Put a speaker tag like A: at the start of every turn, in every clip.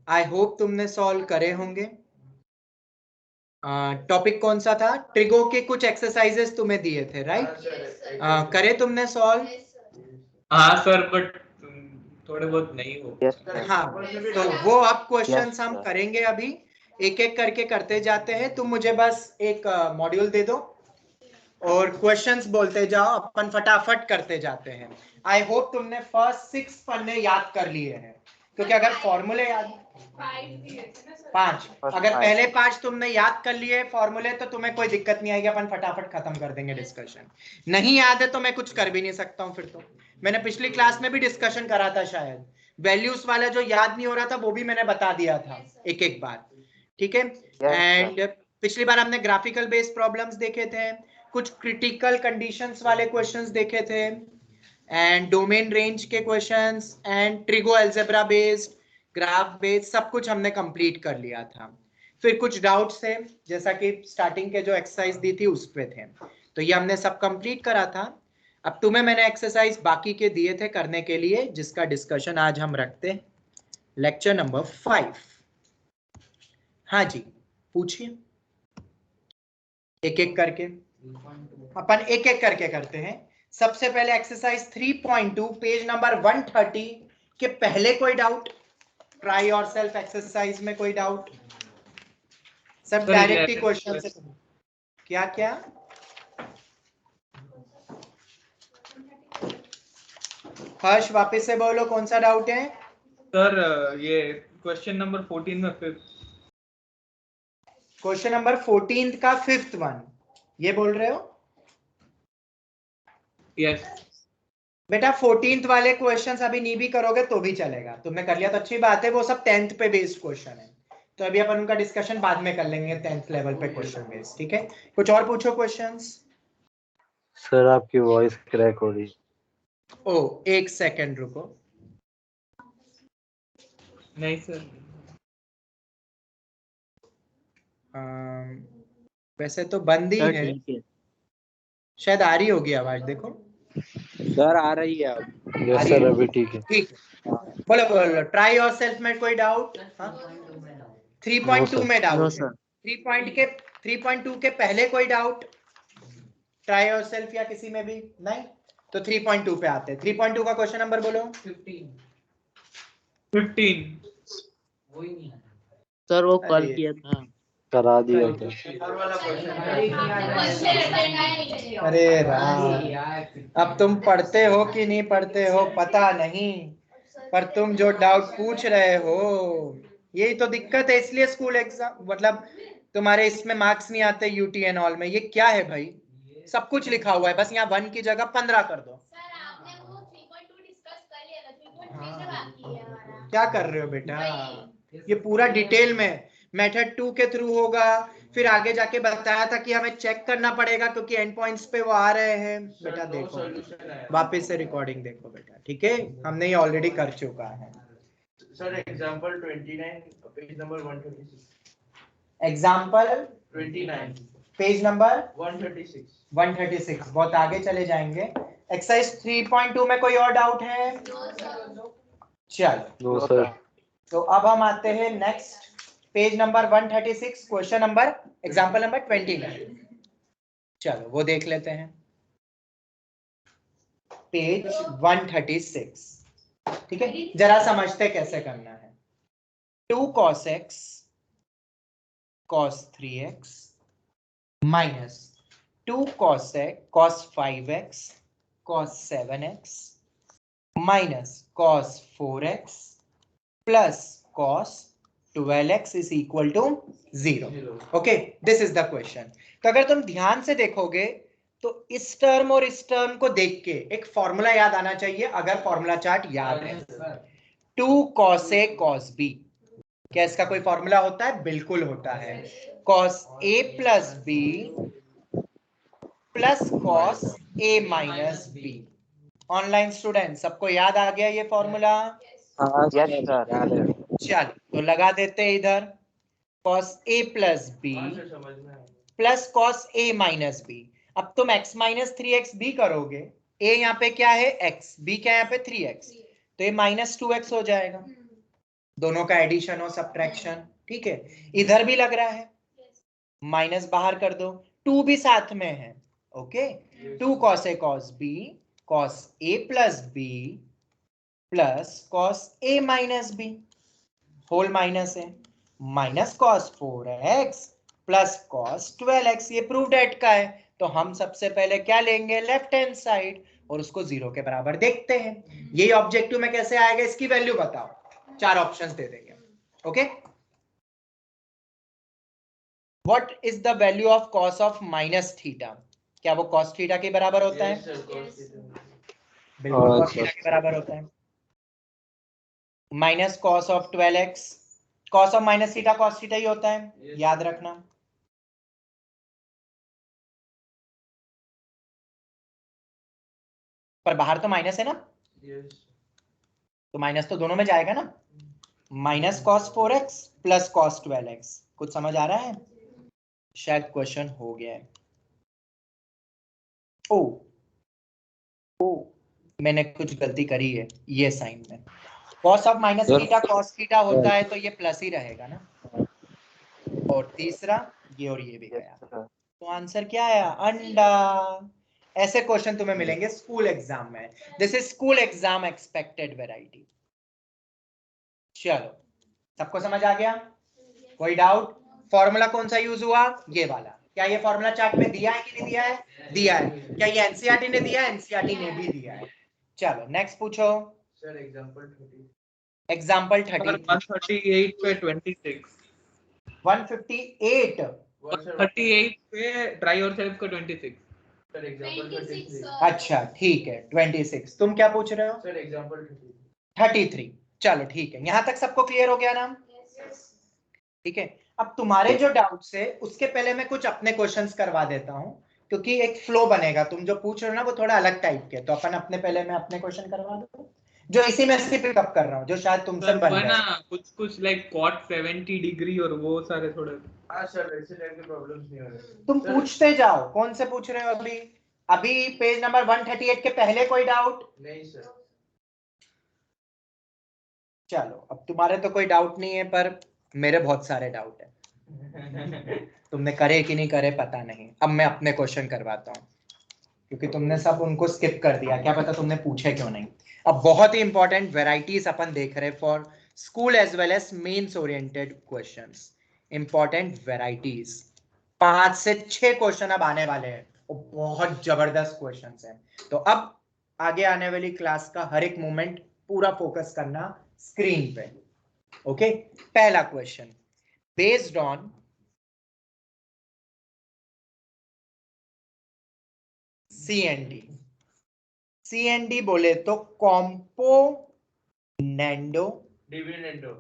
A: I hope तुमने solve करे होंगे। टॉपिक कौन सा था? ट्रिगो के कुछ एक्सरसाइजेस तुम्हें दिए थे, राइट? करे तुमने सॉल्व?
B: हाँ सर, बट थोड़े बहुत नहीं हो।
A: हाँ, तो वो अब क्वेश्चंस हम
C: sir.
A: करेंगे अभी, एक एक करके करते जाते हैं। तुम मुझे बस एक मॉड्यूल दे दो और क्वेश्चंस बोलते जाओ, अपन फटाफट करते जाते हैं। आई होप तुमने फर्स्ट 6 पन्ने याद कर लिए हैं, क्योंकि अगर फॉर्मूले याद 5, अगर पहले 5 तुमने याद कर लिए फॉर्मूले तो तुम्हें कोई दिक्कत नहीं आएगी, अपन फटाफट खत्म कर देंगे डिस्कशन। नहीं याद है तो मैं कुछ कर भी नहीं सकता हूँ फिर तो। मैंने पिछली क्लास में भी डिस्कशन करा था शायद, वैल्यूज वाला जो याद नहीं हो रहा था वो भी मैंने बता दिया था एक एक बार, ठीक है? एंड पिछली बार हमने ग्राफिकल बेस्ड प्रॉब्लम्स देखे थे, कुछ क्रिटिकल कंडीशंस वाले क्वेश्चंस देखे थे, एंड डोमेन रेंज के questions, and trigo algebra based, graph based, सब कुछ हमने कंप्लीट कर लिया था। फिर कुछ डाउट्स थे, जैसा कि स्टार्टिंग के जो एक्सरसाइज दी थी उस पे थे, तो ये हमने सब कंप्लीट करा था। अब तुम्हें मैंने एक्सरसाइज बाकी के दिए थे करने के लिए, जिसका डिस्कशन आज हम रखते हैं, लेक्चर नंबर 5। हाँ जी, पूछिए, एक एक करके अपन एक एक करके करते हैं। सबसे पहले एक्सरसाइज 3.2 पेज नंबर 130 के पहले कोई डाउट? ट्राई योरसेल्फ एक्सरसाइज में कोई डाउट? सब डायरेक्ट ही क्वेश्चन से। क्या क्या? हर्ष वापस से बोलो, कौन सा डाउट है?
B: सर ये क्वेश्चन नंबर 14 में फिफ्थ।
A: क्वेश्चन नंबर 14 का 5th वन, ये बोल रहे हो?
B: यस
A: बेटा 14th वाले क्वेश्चंस अभी नहीं भी करोगे तो भी चलेगा, तुमने कर लिया तो अच्छी बात है, वो सब 10th पे बेस्ड क्वेश्चन है, तो अभी अपन उनका डिस्कशन बाद में कर लेंगे 10th लेवल पे क्वेश्चन बेस्ड, ठीक है? कुछ और पूछो क्वेश्चंस।
C: सर आपकी वॉइस क्रैक हो रही।
A: ओ, एक सेकंड रुको।
B: नहीं सर,
A: वैसे तो बंद ही है, शायद आ रही होगी आवाज, देखो
D: सर आ रही है अब।
C: यस सर, अभी ठीक है।
A: ठीक, बोलो बोलो। ट्राई योरसेल्फ में कोई डाउट? 3.2 में डाउट है? 3.2 के पहले कोई डाउट ट्राई योरसेल्फ या किसी में भी नहीं? तो 3.2 पे आते हैं। 3.2 का क्वेश्चन नंबर बोलो।
B: 15
D: सर वो कल किया था,
C: करा दिया था।
A: अरे राम, अब तुम पढ़ते हो कि नहीं पढ़ते हो पता नहीं, पर तुम जो डाउट पूछ रहे हो, यही तो दिक्कत है, इसलिए स्कूल एग्जाम मतलब तुम्हारे इसमें मार्क्स नहीं आते यूटीएन ऑल में। ये क्या है भाई, सब कुछ लिखा हुआ है, बस यहाँ 1 की जगह 15 कर दो। क्या कर रहे हो बेटा, ये पूरा डिटेल में मेथड 2 के थ्रू होगा, फिर आगे जाके बताया था कि हमें चेक करना पड़ेगा क्योंकि एंड पॉइंट्स पे वो आ रहे हैं। बेटा देखो, वापस से रिकॉर्डिंग देखो बेटा, ठीक है? हमने ये ऑलरेडी कर चुका है।
E: Sir example 29 page number 136।
A: Example
E: 29
A: page number
E: 136।
A: बहुत आगे चले जाएंगे। एक्सरसाइज 3.2 में कोई और डाउट है? चलो,
C: नो सर।
A: तो अब हम आते हैं next page number 136, question number, example number 29। चलो वो देख लेते हैं, पेज 136, ठीक है? जरा समझते कैसे करना है। 2 cos x cos 3x minus 2 cos 5x cos 7x minus cos 4x plus cos 12x is equal to 0। Okay, this is the question. तो अगर तुम ध्यान से देखोगे तो इस टर्म और इस टर्म को देख के एक फॉर्मूला याद आना चाहिए, अगर फॉर्मूला चार्ट याद है। 2 cos a cos b, क्या इसका कोई फॉर्मूला होता है? बिल्कुल होता है। cos a प्लस b प्लस cos a minus b। Online student सबको याद आ गया ये फॉर्मूला?
C: Yes sir.
A: चल तो लगा देते हैं इधर, cos a प्लस b प्लस cos a माइनस b। अब तुम x माइनस 3x b करोगे, a यहाँ पे क्या है x, b क्या है यहाँ पे 3x, तो ये माइनस 2x हो जाएगा। दोनों का एडिशन हो सब्ट्रैक्शन, ठीक है। इधर भी लग रहा है, माइनस बाहर कर दो, 2 भी साथ में है, okay. 2 cos a cos b cos a plus b प्लस cos a minus b whole minus है, minus cos 4x plus cos 12x, ये प्रूव्ड एट का है, तो हम सबसे पहले क्या लेंगे, लेफ्ट हैंड साइड, और उसको 0 के बराबर देखते हैं। ये ऑब्जेक्टिव में कैसे आएगा, इसकी वैल्यू बताओ, 4 ऑप्शंस दे देंगे, okay. What is the value of cos of minus theta, क्या वो cos थीटा के बराबर होता है? बिल्कुल cos थीटा के बराबर होता है। Minus cos of 12x, cos of minus theta cos theta ही होता है, याद रखना। पर बाहर तो माइनस है ना, तो माइनस तो दोनों में जाएगा ना, minus cos 4x plus cos 12x, कुछ समझ आ रहा है? शायद क्वेश्चन हो गया है। ओ मैंने कुछ गलती करी है, ये साइन में cos of minus theta cos theta होता है, तो ये प्लस ही रहेगा ना, और तीसरा ये और ये भी गया, तो आंसर क्या आया, अंडा। ऐसे क्वेश्चन तुम्हें मिलेंगे स्कूल एग्जाम में, this is school exam expected variety. चलो, सबको समझ आ गया, कोई डाउट? फॉर्मूला कौन सा यूज हुआ, ये वाला। क्या ये फॉर्मूला चार्ट में दिया है कि नहीं दिया है? दिया है। क्या ये एनसीईआरटी ने दिया है? एनसीईआरटी ने भी दिया है। चलो नेक्स्ट पूछो
E: सर, एग्जांपल 30।
A: एग्जाम्पल 30।
B: 138 पे 26,
A: 158
B: 138 पे ट्राई योरसेल्फ का 26।
E: Sir, example 33।
A: अच्छा ठीक है, 26। तुम क्या पूछ रहे हो?
E: Sir, example
A: 33। चलो ठीक है, यहां तक सबको क्लियर हो गया ना? ठीक है, अब तुम्हारे जो डाउट्स है उसके पहले मैं कुछ अपने क्वेश्चंस करवा देता हूं, क्योंकि एक फ्लो बनेगा, तुम जो पूछ रहे हो ना वो थोड़ा अलग टाइप के, तो अपन अपने पहले मैं अपने क्वेश्चन करवा दूं जो इसी में से पिकअप कर रहा हूं, जो शायद तुमसे
B: सर
A: बन
B: वो है ना
A: गए।
B: कुछ लाइक cot 70 डिग्री और वो सारे थोड़े।
E: हाँ सर, वैसे टाइप के प्रॉब्लम्स नहीं हो रहे।
A: तुम
E: सर,
A: पूछते जाओ, कौन से पूछ रहे हो अभी? अभी पेज नंबर 138 के पहले कोई डाउट?
E: नहीं सर।
A: चलो, अब तुम्हारे तो कोई डाउट नहीं है, पर मेरे बहुत सारे डाउट है। तुमने करे कि नहीं करे पता नहीं, अब मैं अपने क्वेश्चन करवाता हूँ, क्योंकि तुमने सब उनको स्किप कर दिया, क्या पता तुमने पूछे क्यों नहीं। अब बहुत ही इंपॉर्टेंट वेराइटीज अपन देख रहे for school as well as mains oriented questions. Important varieties 5 से 6 क्वेश्चन अब आने वाले हैं, और बहुत जबरदस्त क्वेश्चंस हैं। तो अब आगे आने वाली क्लास का हर एक मोमेंट पूरा फोकस करना स्क्रीन पे, ओके। पहला क्वेश्चन, बेस्ड ऑन CND बोले तो कॉम्पोनेंडो
E: डिविडेंडो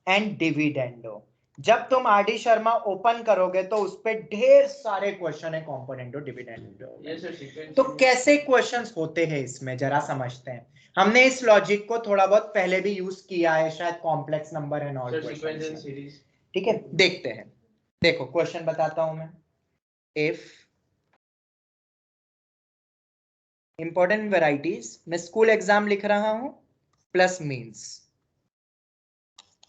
A: एंड डिविडेंडो। जब तुम आरडी शर्मा ओपन करोगे तो उस पे ढेर सारे क्वेश्चन है कॉम्पोनेंडो डिविडेंडो।
E: ये सर सीक्वेंस।
A: तो कैसे क्वेश्चंस होते हैं इसमें जरा समझते हैं। हमने इस लॉजिक को थोड़ा बहुत पहले भी यूज किया है, शायद complex number and all
E: sir sequence and series.
A: ठीक है, देखते हैं। देखो क्वेश्चन बताता हूं मैं। इफ इंपॉर्टेंट वेराइटीज, मैं स्कूल एग्जाम लिख रहा हूं, plus means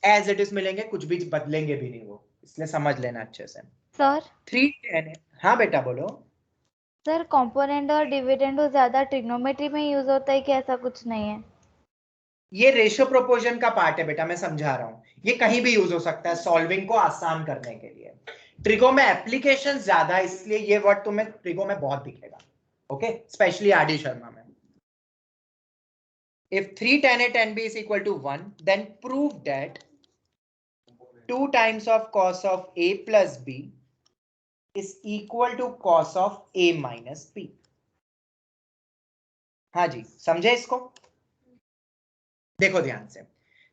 A: as it is मिलेंगे, कुछ भी बदलेंगे भी नहीं वो, इसलिए समझ लेना अच्छे से।
F: सर
A: 310। हाँ बेटा बोलो।
F: सर कंपोनेंट और डिविडेंड ज्यादा ट्रिग्नोमेट्री में यूज होता है कि ऐसा कुछ नहीं है?
A: ये रेशियो प्रोपोर्शन का पार्ट है बेटा, मैं समझा रहा हूं, ये कहीं भी यूज हो सकता है सॉल्विंग को आसान करने के लिए। ट्रिगो में एप्लीकेशन ज्यादा है, इसलिए ये वर्ड तुम्हें ट्रिगो में बहुत दिखेगा, ओके, स्पेशली आरडी शर्मा में। If 3 tan A tan B is equal to 1, then prove that 2 times of cos of A plus B is equal to cos of A minus B. हाँ जी, समझे इसको? देखो ध्यान से,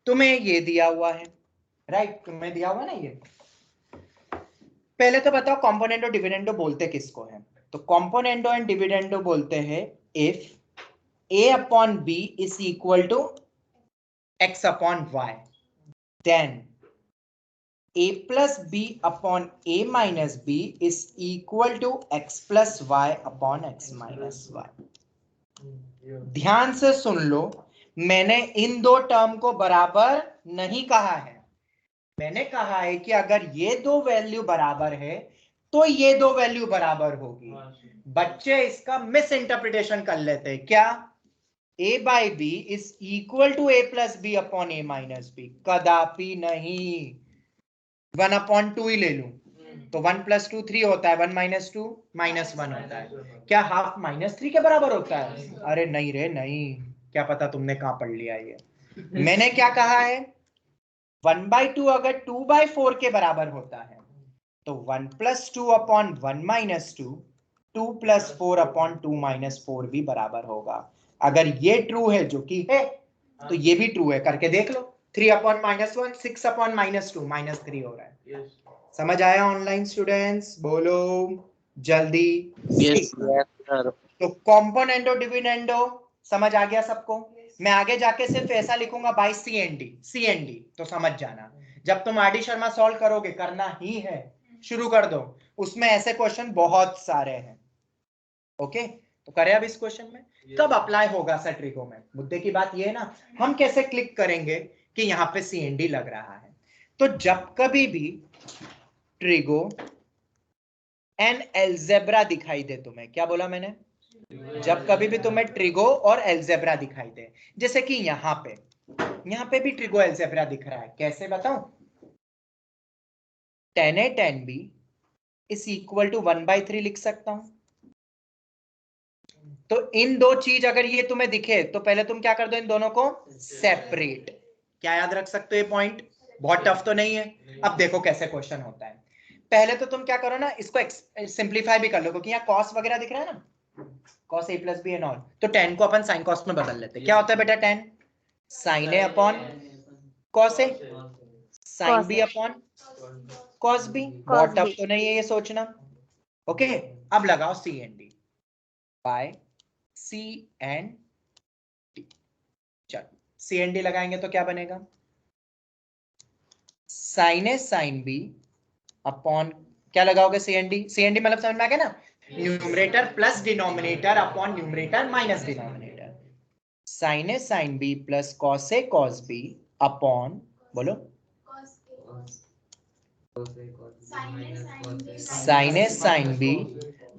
A: तुम्हें ये दिया हुआ है, राइट, तुम्हें दिया हुआ ना ये। पहले तो बताओ कॉम्पोनेंटो डिविडेंडो बोलते किसको है? तो कॉम्पोनेंटो एंड डिविडेंडो बोलते हैं if A upon B is equal to X upon Y, then A plus B upon A minus B is equal to X plus Y upon X minus Y. ध्यान से सुन लो, मैंने इन दो टर्म को बराबर नहीं कहा है, मैंने कहा है कि अगर ये दो वैल्यू बराबर है तो ये दो वैल्यू बराबर होगी। बच्चे इसका मिस इंटरप्रिटेशन कर लेते हैं। क्या? a by B is equal to a plus B upon a minus B. कदापि नहीं। 1/2 ही ले लूं तो 1 + 2 3 होता है, 1 - 2 -1 होता है। क्या हाफ -3 के बराबर होता है? अरे नहीं रे नहीं, क्या पता तुमने कहां पढ़ लिया ये। मैंने क्या कहा है? 1/2 अगर 2/4 के बराबर होता है तो 1 + 2 अपॉन 1 - 2, 2 + 4 अपॉन 2 - 4 भी बराबर होगा। अगर ये ट्रू है, जो कि है, तो ये भी ट्रू है। करके देख लो। 3 अपॉन -1, 6 अपॉन -2, -3 हो रहा है। समझ आया ऑनलाइन स्टूडेंट्स? बोलो जल्दी।
D: Yes sir.
A: तो कॉम्पोनेंटो डिविडेंडो समझ आ गया सबको? मैं आगे जाके सिर्फ ऐसा लिखूंगा बाय सी एन डी तो समझ जाना। जब तुम आर डी शर्मा सॉल्व करोगे, करना ही है, शुरू कर दो। उसमें ऐसे क्वेश्चन बहुत सारे हैं। ओके, तो करें अब इस क्वेश्चन में। कब अप्लाई होगा सर ट्रिगो में? मुद्दे की बात ये है ना, हम कैसे क्लिक करेंगे कि यहाँ पे सी एन डी लग रहा है। तो जब कभी भी ट्रिगो एंड एल्जेब्रा दिखाई दे तुम्हें, क्या बोला मैंने? जब कभी भी तुम्हें ट्रिगो और एल्जेब्रा दिखाई दे, जैसे कि यहाँ पे भी ट्रिगो एल्जेब्रा दिख रहा है। कैसे बताऊं? tan A tan B is equal to 1/3 लिख सकता हूं। तो इन दो चीज अगर ये तुम्हें दिखे तो पहले तुम क्या कर दो, इन दोनों को सेपरेट। क्या याद रख सकते हो ये पॉइंट? बहुत टफ तो नहीं है। अब देखो कैसे क्वेश्चन होता है। पहले तो तुम क्या करो ना, इसको सिंप्लीफाई भी कर लो, क्योंकि यहाँ कॉस वगैरह दिख रहा है ना, cos a plus b and all. तो tan को अपन sin cos में बदल लेते हैं। क्या होता है बेटा? tan sin a upon cos a, sin b upon cos b। बहुत टफ तो नहीं है ये सोचना। ओके, अब लगाओ सी एन डी बाय सी एन डी। चलो सी एन डी लगाएंगे तो क्या बनेगा? sin a sin b upon, क्या लगाओगे? C N D. C N D मतलब समझ में आ गया ना? Numerator plus denominator upon numerator minus denominator. sin a sin b प्लस cos a cos b upon, बोलो, sin a sin b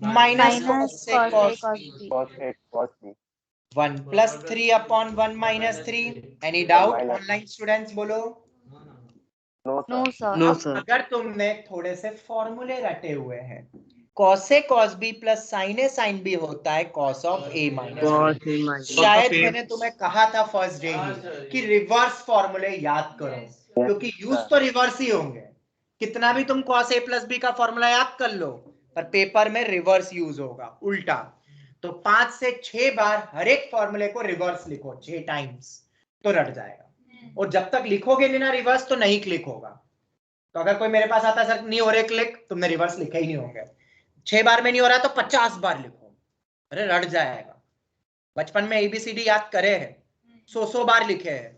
A: minus cos a cos b।
C: cos B
A: 1 + 3 upon 1 - 3। Any doubt online students? बोलो।
C: No
F: no
C: sir
F: sir.
D: No
A: अब
D: sir.
A: अगर तुमने थोड़े से फॉर्मूले रटे हुए हैं, cos a cos b plus sin a sin b होता है cos of a minus
D: cos
A: b।
D: A minus.
A: शायद मैंने तुम्हें कहा था फर्स्ट डे ही कि रिवर्स फॉर्मूले याद करो, क्योंकि यूज तो रिवर्स ही होंगे। कितना भी तुम cos a प्लस b का फॉर्मूला याद कर लो, पर पेपर में रिवर्स यूज होगा, उल्टा। तो 5 से 6 बार हर एक फॉर्मूले को रिवर्स लिखो, 6 टाइम्स, तो रट जाएगा। और जब तक लिखोगे नहीं ना रिवर्स, तो नहीं क्लिक होगा। तो अगर कोई मेरे पास आता है, सर नहीं हो रहे क्लिक, तुमने रिवर्स लिखे ही नहीं होंगे। 6 बार में नहीं हो रहा तो 50 बार लिखो, अरे रट जाएगा। बचपन में एबीसीडी याद करे हैं, 100 बार लिखे हैं,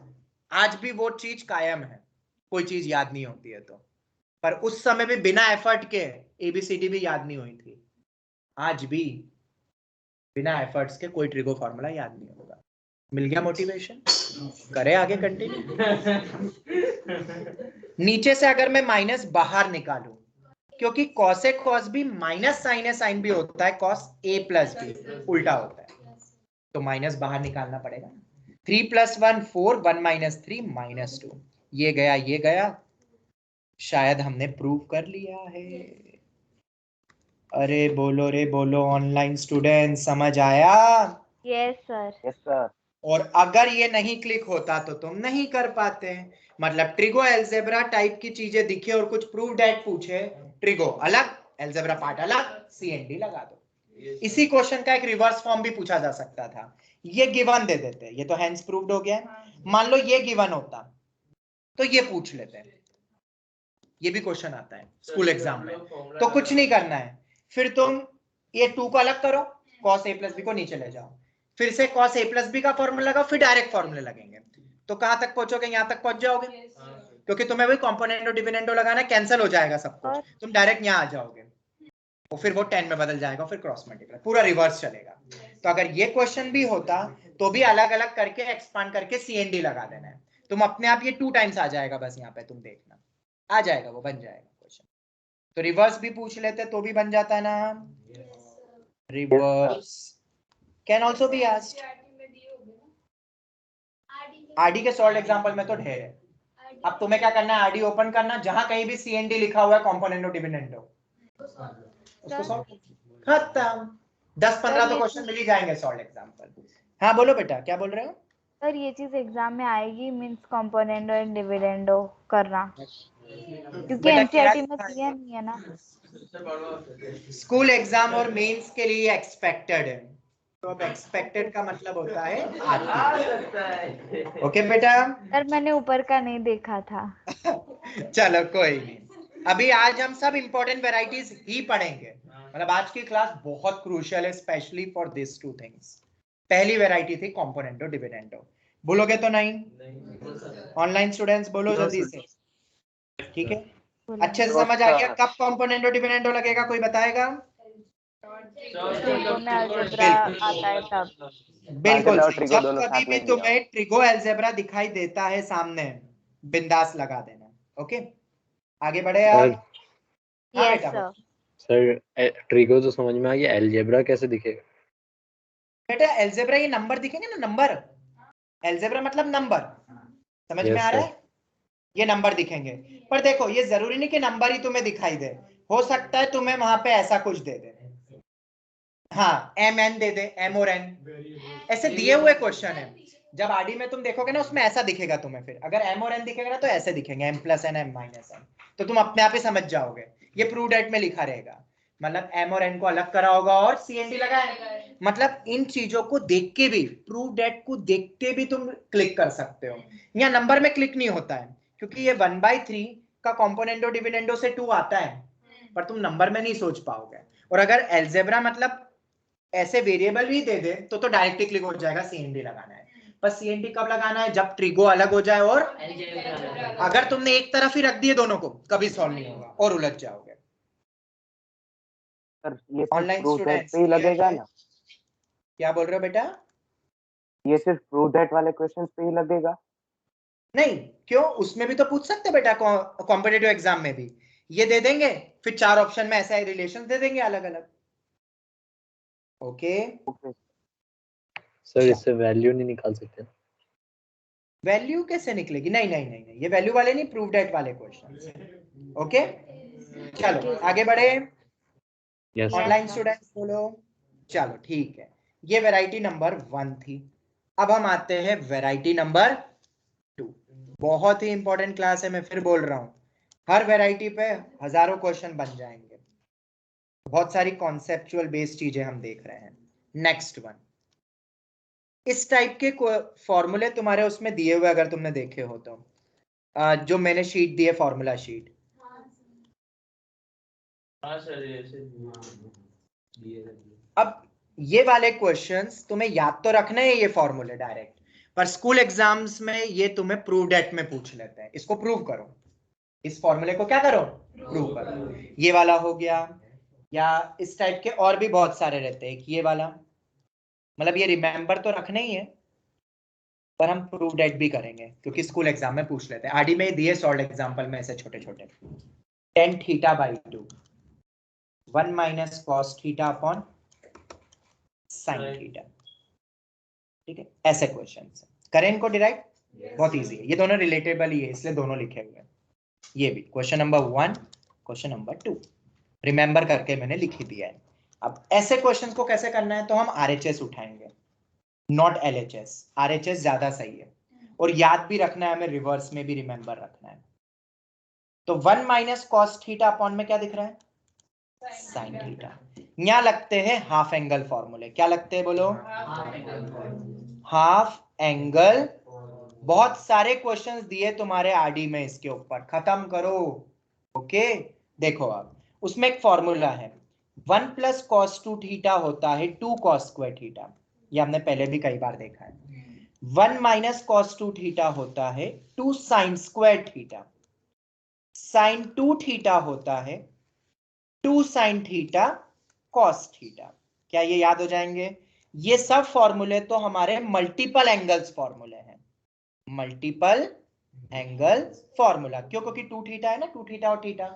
A: आज भी वो चीज कायम है। कोई चीज याद नहीं होती है तो, पर उस समय भी बिना एफर्ट के एबीसीडी भी याद नहीं हुई थी। आज भी बिना एफर्ट्स के कोई ट्रिगो फॉर्मूला याद नहीं होगा। मिल गया मोटिवेशन? करे आगे कंटिन्यू। नीचे से अगर मैं माइनस बाहर निकालूं, क्योंकि cos a cos b minus sin a sin b होता है cos a प्लस b, उल्टा होता है, तो माइनस बाहर निकालना पड़ेगा। 3 + 1 4, 1 - 3 -2। ये गया, शायद हमने प्रूव कर लिया है। अरे बोलो रे बोलो ऑनलाइन स्टूडेंट, समझ आया?
F: Yes sir.
C: यस सर
A: और अगर ये नहीं क्लिक होता तो तुम नहीं कर पाते। मतलब ट्रिगो एल्जेब्रा टाइप की चीजें दिखे और कुछ प्रूव डेट पूछे, ट्रिगो अलग, एल्जेब्रा पार्ट अलग, सीएनडी लगा दो। इसी क्वेश्चन का एक रिवर्स फॉर्म भी पूछा जा सकता था। ये गिवन दे देते, ये तो हैंस प्रूव्ड हो गया। मान लो ये गिवन होता तो ये पूछ लेते, ये भी क्वेश्चन आता है स्कूल एग्जाम में। तो कुछ नहीं करना है, फिर तुम ये 2 को अलग करो, cos a + b को नीचे ले जाओ, फिर से cos a + b का फॉर्मूला लगाओ, फिर डायरेक्ट फॉर्मूले लगेंगे। तो कहां तक पहुंचोगे? यहां तक पहुंच जाओगे, क्योंकि तुम्हें वही कॉम्पोनेंटो डिविडेंडो लगाना, कैंसिल हो जाएगा सब कुछ, तुम डायरेक्ट यहां आ जाओगे, और फिर वो 10 में बदल जाएगा, फिर क्रॉस मल्टीप्लाई, पूरा रिवर्स चलेगा। तो अगर ये क्वेश्चन भी होता तो भी अलग अलग करके एक्सपांड करके सीएनडी लगा देना है। तुम अपने आप ये 2 टाइम्स आ जाएगा, बस यहाँ पे तुम देखना। आ जाएगा, वो बन जाएगा क्वेश्चन। तो रिवर्स भी पूछ लेते तो भी बन जाता है ना, reverse can also be asked. RD के सॉल्व एग्जांपल में तो ढेर है। अब तुम्हें क्या करना है, आरडी ओपन करना, जहां कहीं भी सीएनडी लिखा हुआ है कॉम्पोनेंट डिविडेंड उसको सॉल्व, खत्म। 10-15 तो क्वेश्चन मिल ही जाएंगे सॉल्व एग्जांपल। हाँ बोलो बेटा, क्या बोल रहे हो?
F: सर ये चीज एग्जाम में आएगी, मींस कंपोनेंट और डिविडेंडो करना, क्योंकि
A: बेटा
F: एनसीईआरटी में दिया नहीं है ना।
A: स्कूल एग्जाम और मेंस के लिए एक्सपेक्टेड है, तो अब एक्सपेक्टेड का मतलब होता है आती। ओके बेटा।
F: सर मैंने ऊपर का नहीं देखा था।
A: चलो कोई नहीं, अभी आज हम सब इंपॉर्टेंट वेराइटीज ही पढ़ेंगे, मतलब आज की क्लास बहुत क्रूशियल है, specially for this two things. पहली वेराइटी थी कॉम्पोनेंटो डिविडेंडो, बोलोगे तो नहीं? ऑनलाइन स्टूडेंट्स बोलो जल्दी से, ठीक है? अच्छे से समझ आ गया कब कॉम्पोनेंटो डिविडेंडो लगेगा, कोई बताएगा?
F: ट्रिगो में अलजेब्रा आता है तब।
A: बिल्कुल सही। जब कभी भी तुम्हें ट्रिगो अलजेब्रा दिखाई देता है सामने, बिंदास लगा देना। ओके, आगे बढ़े आप। हाँ
F: यस
A: बेटा।
C: सर ट्रिगो तो समझ में आ गया, अलजेब्रा कैसे दिखेगा?
A: बेटा अलजेब्रा ये नंबर दिखेंगे ना, नंबर। अलजेब्रा मतलब नंबर, समझ में आ रहा है? ये नंबर दिखेंगे, पर देखो ये जरूरी नहीं कि नंबर ही तुम्हें दिखाई दे, हो सकता है तुम्हें वहां पे ऐसा कुछ दे दे, हाँ एम एन दे दे, एम और एन ऐसे दिए हुए क्वेश्चन है। जब आरडी में तुम देखोगे ना उसमें ऐसा दिखेगा तुम्हें, फिर अगर एम और एन दिखेगा ना तो ऐसे दिखेंगे, M plus N M minus N, तो तुम अपने आप ही समझ जाओगे ये प्रूव डेट में लिखा रहेगा, मतलब एम और एन को अलग करा होगा और सीएनडी लगा है। मतलब इन चीजों को देख के भी, प्रूव डेट को देख के भी तुम क्लिक कर सकते हो। यहाँ नंबर में क्लिक नहीं होता है क्योंकि ये 1/3 का कॉम्पोनेंटो डिविडेंडो से 2 आता है, पर तुम नंबर में नहीं सोच पाओगे। और अगर अलजेब्रा मतलब ऐसे वेरिएबल भी दे दे तो डायरेक्टली क्लिक हो जाएगा, सीएनडी लगाना है। पर सीएनडी कब लगाना है? जब ट्रिगो अलग हो जाए, और अगर तुमने एक तरफ ही रख दिए दोनों को कभी सॉल्व नहीं होगा और उलझ जाओगे।
G: सर ये
A: ऑनलाइन
G: प्रूव दैट
A: स्टूडेंट्स
G: पे ही लगेगा ना?
A: क्या बोल रहे हो बेटा?
G: ये सिर्फ प्रूव दैट वाले क्वेश्चंस पे ही लगेगा?
A: नहीं, क्यों? उसमें भी तो पूछ सकते बेटा, कॉम्पिटिटिव एग्जाम में भी ये दे देंगे, फिर 4 ऑप्शन में ऐसा रिलेशन दे देंगे अलग अलग। ओके
C: सर इससे वैल्यू नहीं निकाल सकते?
A: वैल्यू कैसे निकलेगी? नहीं नहीं नहीं, नहीं। ये वैल्यू वाले नहीं, प्रूव डेट वाले क्वेश्चन। ओके चलो आगे बढ़े। ऑनलाइन स्टूडेंट्स बोलो। चलो ठीक है, ये वैरायटी नंबर 1 थी। अब हम आते हैं वैरायटी नंबर 2। बहुत ही इंपॉर्टेंट क्लास है, मैं फिर बोल रहा हूं, हर वैरायटी पे हजारों क्वेश्चन बन जाएंगे, बहुत सारी कॉन्सेप्चुअल बेस्ड चीजें हम देख रहे हैं। नेक्स्ट वन, इस टाइप के फॉर्मूले तुम्हारे उसमें दिए हुए अगर तुमने देखे हो तो, जो मैंने शीट दी है, फॉर्मूला शीट। अब ये वाले क्वेश्चंस तुम्हें याद तो रखना है ये फॉर्मूले डायरेक्ट, पर स्कूल एग्जाम्स में ये तुम्हें प्रूव डेट में पूछ लेते हैं, इसको प्रूव करो, इस फॉर्मूले को क्या करो, प्रूव करो। ये वाला हो गया, या इस टाइप के और भी बहुत सारे रहते हैं, ये वाला, मतलब ये रिमेंबर तो रखना ही है, पर हम प्रूव डेट भी करेंगे क्योंकि स्कूल एग्जाम में पूछ लेते हैं। आरडी में दिए सॉल्व एग्जांपल में ऐसे छोटे छोटे, tan θ/2 1 minus cos θ upon sin θ, ठीक है? ऐसे क्वेश्चन करें इनको डिराइव, बहुत इजी है, ये दोनों रिलेटेबल ही है इसलिए दोनों लिखे हुए हैं। ये भी question number 1, question number 2 remember करके मैंने लिख ही दिया है। अब ऐसे क्वेश्चंस को कैसे करना है, तो हम आरएचएस उठाएंगे, नॉट एलएचएस। आरएचएस ज्यादा सही है, और याद भी रखना है हमें, रिवर्स में भी रिमेंबर रखना है। तो 1 माइनस cos θ अपॉन में क्या दिख रहा है, sin θ। यहां लगते हैं हाफ एंगल फॉर्मूले, क्या लगते हैं बोलो, हाफ एंगल। बहुत सारे क्वेश्चंस दिए तुम्हारे आरडी में, इसके ऊपर खत्म करो। ओके देखो अब उसमें एक फॉर्मूला है, 1 प्लस cos 2 θ होता है 2 cos स्क्वायर θ, ये हमने पहले भी कई बार देखा है। 1 माइनस cos 2 θ होता है 2 sin स्क्वायर θ, sin 2 θ होता है 2 sin θ cos θ। क्या ये याद हो जाएंगे? ये सब फॉर्मूले तो हमारे मल्टीपल एंगल्स फॉर्मूले हैं, मल्टीपल एंगल फॉर्मूला। क्यों? क्योंकि 2 थीटा है ना, 2 थीटा और थीटा,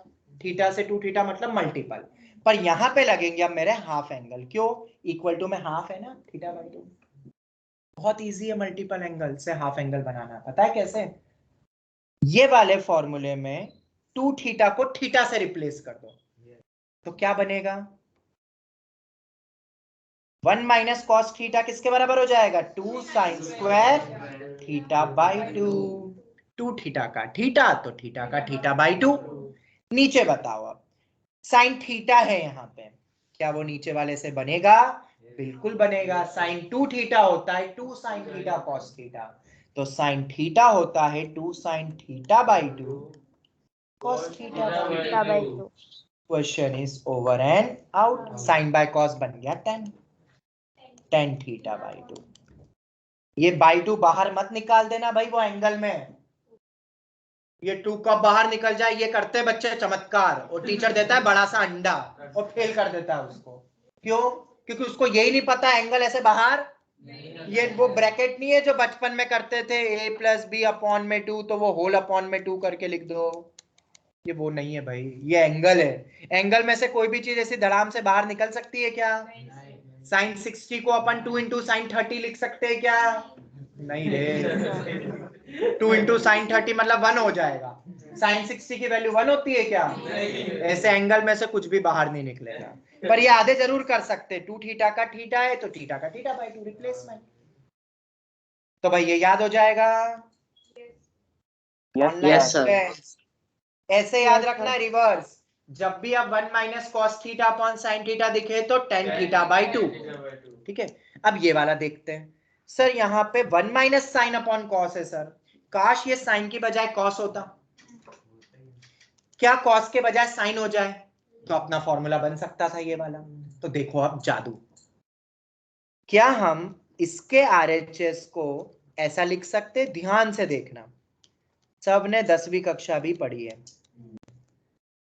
A: थीटा से 2 थीटा मतलब मल्टीपल। पर यहां पे लगेंगे अब मेरे हाफ एंगल। क्यों? इक्वल टू में हाफ है ना, थीटा बाई 2। बहुत इजी है मल्टीपल एंगल से हाफ एंगल बनाना। पता है कैसे? ये वाले फॉर्मूले में 2 थीटा को थीटा से रिप्लेस कर दो, तो क्या बनेगा? 1 माइनस कॉस थीटा किसके बराबर हो जाएगा? 2 sine square theta by 2। 2 theta का थीटा तो थीटा का थीटा बाई 2। नीचे बताओ अब, साइन थीटा है यहाँ पे, क्या वो नीचे वाले से बनेगा? बिल्कुल बनेगा। साइन 2 थीटा होता है 2 साइन थीटा कॉस थीटा, तो साइन थीटा होता है 2 sine theta by 2 cos theta by 2।
F: Theta by 2।
A: Question is over and out. Sine by cos बन गया 10 थीटा बाई 2। ये बाई 2 बाहर मत निकाल देना भाई वो एंगल में। ये 2 कब बाहर निकल जाए, ये करते हैं बच्चे चमत्कार, और टीचर देता है बड़ा सा अंडा और फेल कर देता है उसको। क्यों? क्योंकि उसको यही नहीं पता एंगल ऐसे बाहर, ये वो ब्रैकेट नहीं है जो बचपन में करते थे a प्लस बी अपॉन में 2, तो वो होल अपॉन में 2 करके लिख दो। ये वो नहीं है भाई, ये एंगल है। एंगल में से कोई भी चीज ऐसी धड़ाम से बाहर निकल सकती है क्या? साइन 60 को अपन 2 इंटू साइन 30 लिख सकते हैं क्या? नहीं रे। 2 इंटू साइन 30 मतलब 1 हो जाएगा। साइन 60 की वैल्यू 1 होती है क्या? ऐसे एंगल में से कुछ भी बाहर नहीं निकलेगा। पर ये आधे जरूर कर सकते। 2 थीटा का थीटा है तो थीटा का थीटा बाई 2 रिप्लेसमेंट। तो भाई ये याद हो जाएगा।
G: Yes, sir.
A: ऐसे याद
F: Yes,
A: रखना
F: sir.
A: रिवर्स। जब भी अब 1 minus cos theta upon sine theta दिखे तो 10 थीटा बाई 2। ठीक है, अब ये वाला देखते हैं। सर यहाँ पे 1 माइनस साइन अपॉन कॉस है सर, काश ये साइन की बजाय कॉस होता। क्या कॉस के बजाय साइन हो जाए तो अपना फॉर्मूला बन सकता था ये वाला। तो देखो अब जादू, क्या हम इसके आरएचएस को ऐसा लिख सकते? ध्यान से देखना, सबने 10वीं कक्षा भी पढ़ी है।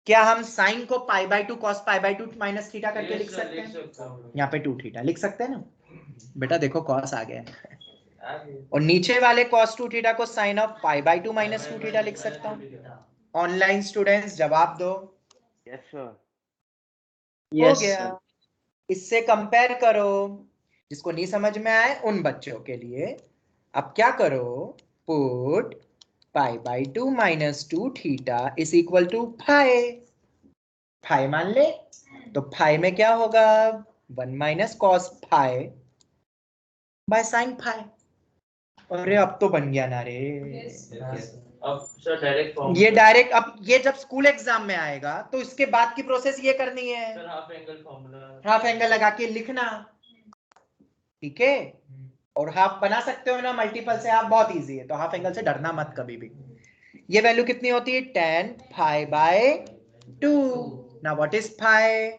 A: क्या हम साइन को पाई by 2 cos pi by 2 minus theta करके लिख सकते हैं? यहाँ पे 2 थीटा लिख सकते हैं ना बेटा, देखो कॉस आ गया। और नीचे वाले cos 2 थीटा को sine of pi by 2 minus 2 theta लिख सकता हूं। ऑनलाइन स्टूडेंट्स जवाब दो।
G: Yes, sir.
A: हो
D: Yes,
A: गया।
D: sir.
A: इससे कंपेयर करो, जिसको नहीं समझ में आए उन बच्चों के लिए। अब क्या करो, put pi by 2 minus 2 theta is equal to phi. Phi मान ले तो फाई में क्या होगा? 1 minus cos phi by sine phi. अरे अब तो बन गया ना रे।
E: अब सर डायरेक्ट
A: ये डायरेक्ट, अब ये जब स्कूल एग्जाम में आएगा तो इसके बाद की प्रोसेस ये करनी है,
E: sir half angle formula,
A: half angle लगा के लिखना। ठीक है, और हाफ बना सकते हो ना मल्टीपल से आप, बहुत इजी है। तो हाफ एंगल से डरना मत कभी भी। ये वैल्यू कितनी होती है? 10 phi by 2। Now what is phi?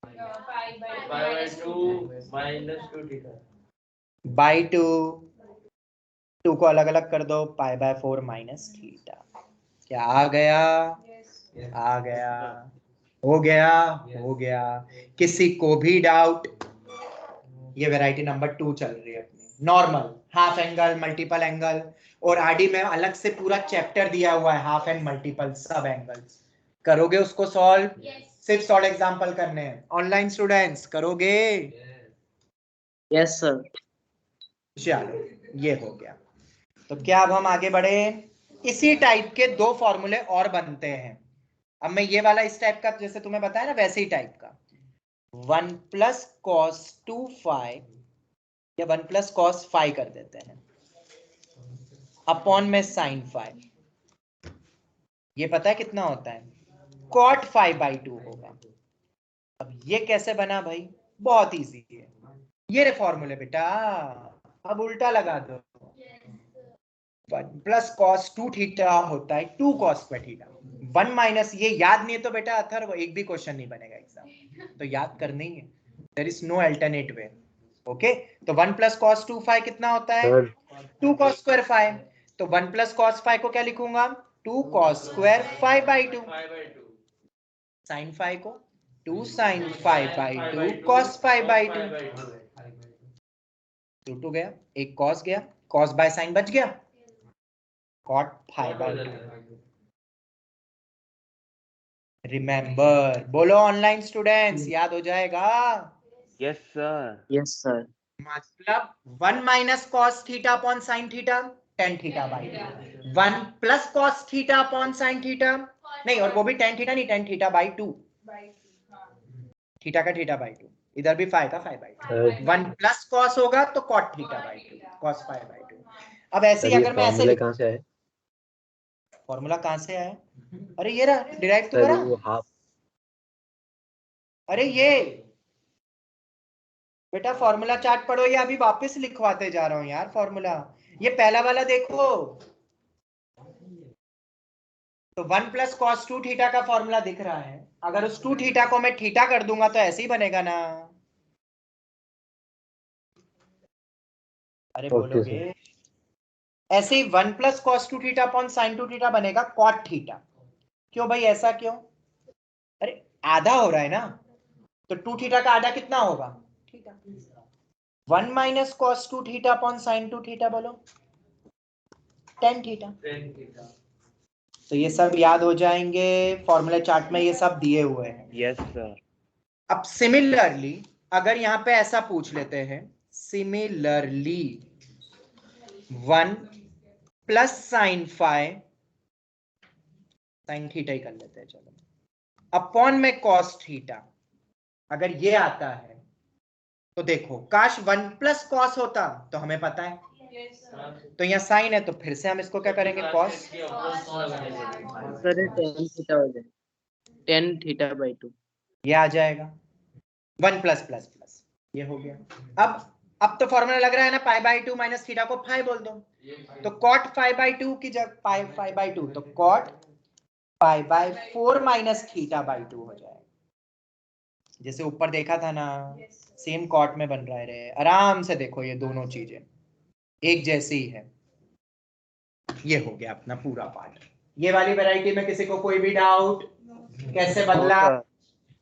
E: Pi by 2 minus 2 theta
A: by 2, 2 को अलग अलग कर दो, पाई बाय 4 माइनस थीटा। क्या आ गया? आ गया। हो गया, हो गया। किसी को भी डाउट? ये वैरायटी नंबर 2 चल रही है अपनी, normal half angle multiple angle. और आरडी में अलग से पूरा चैप्टर दिया हुआ है हाफ एंड मल्टीपल सब एंगल्स। करोगे उसको सॉल्व? सिर्फ सॉल्व एग्जांपल करने हैं। ऑनलाइन स्टूडेंट्स करोगे?
D: Yes, sir.
A: चलो ये हो गया। तो क्या अब हम आगे बढ़े? इसी टाइप के 2 फॉर्मूले और बनते हैं। अब मैं ये वाला इस टाइप का जैसे तुम्हें बताया ना वैसे ही टाइप का, 1 प्लस कॉस 2 फाई या 1 प्लस कॉस फाई कर देते हैं अपॉन में साइन फाई। ये पता है कितना होता है? कॉट फाई बाई 2 होगा। अब ये कैसे बना भाई? बहुत इजी है। ये रे फॉर्मूले बेटा, अब उल्टा लगा दो। 1 प्लस कॉस 2 थीटा होता है 2 कॉस स्क्वायर थीटा। 1 माइनस, ये याद नहीं है तो बेटा अथर्व एक भी क्वेश्चन नहीं बनेगा एग्जाम, तो याद करना ही है। There is no alternate way. Okay, तो 1 प्लस कॉस 2 फाई कितना होता है?
C: Sir
A: 2 cos square phi. तो 1 प्लस कॉस फाई को क्या लिखूंगा? 2 cos square phi by 2।
E: Pi by 2
A: sine phi को 2 sine phi by 2 cos phi by 2। Two गया, एक कॉस गया, कॉस बाय साइन बच गया। cot phi by 2। रिमेंबर, बोलो ऑनलाइन स्टूडेंट्स, याद हो जाएगा।
G: Yes sir.
D: Yes, sir.
A: मतलब 1 minus cos theta upon sine theta, tan theta by 2, 1 plus cos theta upon sine theta, नहीं, और वो भी टेन थीटा नहीं, टेन थीटा बाई 2, थीटा का थीटा बाई 2, इधर भी फाइ का फाइ बाई 2, 1 प्लस कॉस होगा तो cot theta by 2, cos phi by 2। अब ऐसे ही अगर मैं ऐसे
C: कहाँ से आए?
A: फॉर्मूला कहां से आया? अरे ये रहा, डिराइव तो
C: सर
A: करा।
C: वो हाफ।
A: अरे ये बेटा फॉर्मूला चार्ट पढ़ो, या अभी वापस लिखवाते जा रहा हूं यार फॉर्मूला। ये पहला वाला देखो, तो 1 प्लस कॉस 2 थीटा का फॉर्मूला दिख रहा है। अगर उस 2 थीटा को मैं थीटा कर दूंगा तो ऐसे ही बनेगा ना। अरे बोलोगे ऐसे ही 1 plus cos 2 theta upon sine 2 theta बनेगा कॉट थीटा। क्यों भाई, ऐसा क्यों? अरे आधा हो रहा है ना, तो 2 थीटा का आधा कितना होगा? Theta. 1 minus cos 2 theta upon sine 2 theta, बोलो टेन थीटा। तो ये सब याद हो जाएंगे, फॉर्मूला चार्ट में ये सब दिए हुए हैं।
G: Yes sir.
A: अब सिमिलरली अगर यहाँ पे ऐसा पूछ लेते हैं, similarly 1 plus sine phi, sine theta ही कर लेते हैं चलो, अपॉन में कॉस थीटा, अगर ये आता है तो देखो काश 1 प्लस कॉस होता तो हमें पता है, तो यहाँ साइन है तो फिर से हम इसको क्या करेंगे, कॉस।
D: Sir, 10 theta हो जाएगा, 10 theta by 2.
A: ये आ जाएगा 1 प्लस प्लस प्लस, ये हो गया। अब तो फॉर्मूला लग रहा है ना, पाई बाई 2 माइनस थीटा को फाइ बोल दो, तो कॉट फाइ बाई 2 की जगह पाई फाइ बाई 2, तो cot pi by 4 minus theta by 2 हो जाएगा। जैसे ऊपर देखा था ना, सेम कॉट में बन रहा है रे, आराम से देखो, ये दोनों चीजें एक जैसी ही है। ये हो गया अपना पूरा पार्ट। ये वाली वैरायटी में किसी को कोई भी डाउट? कैसे बदला?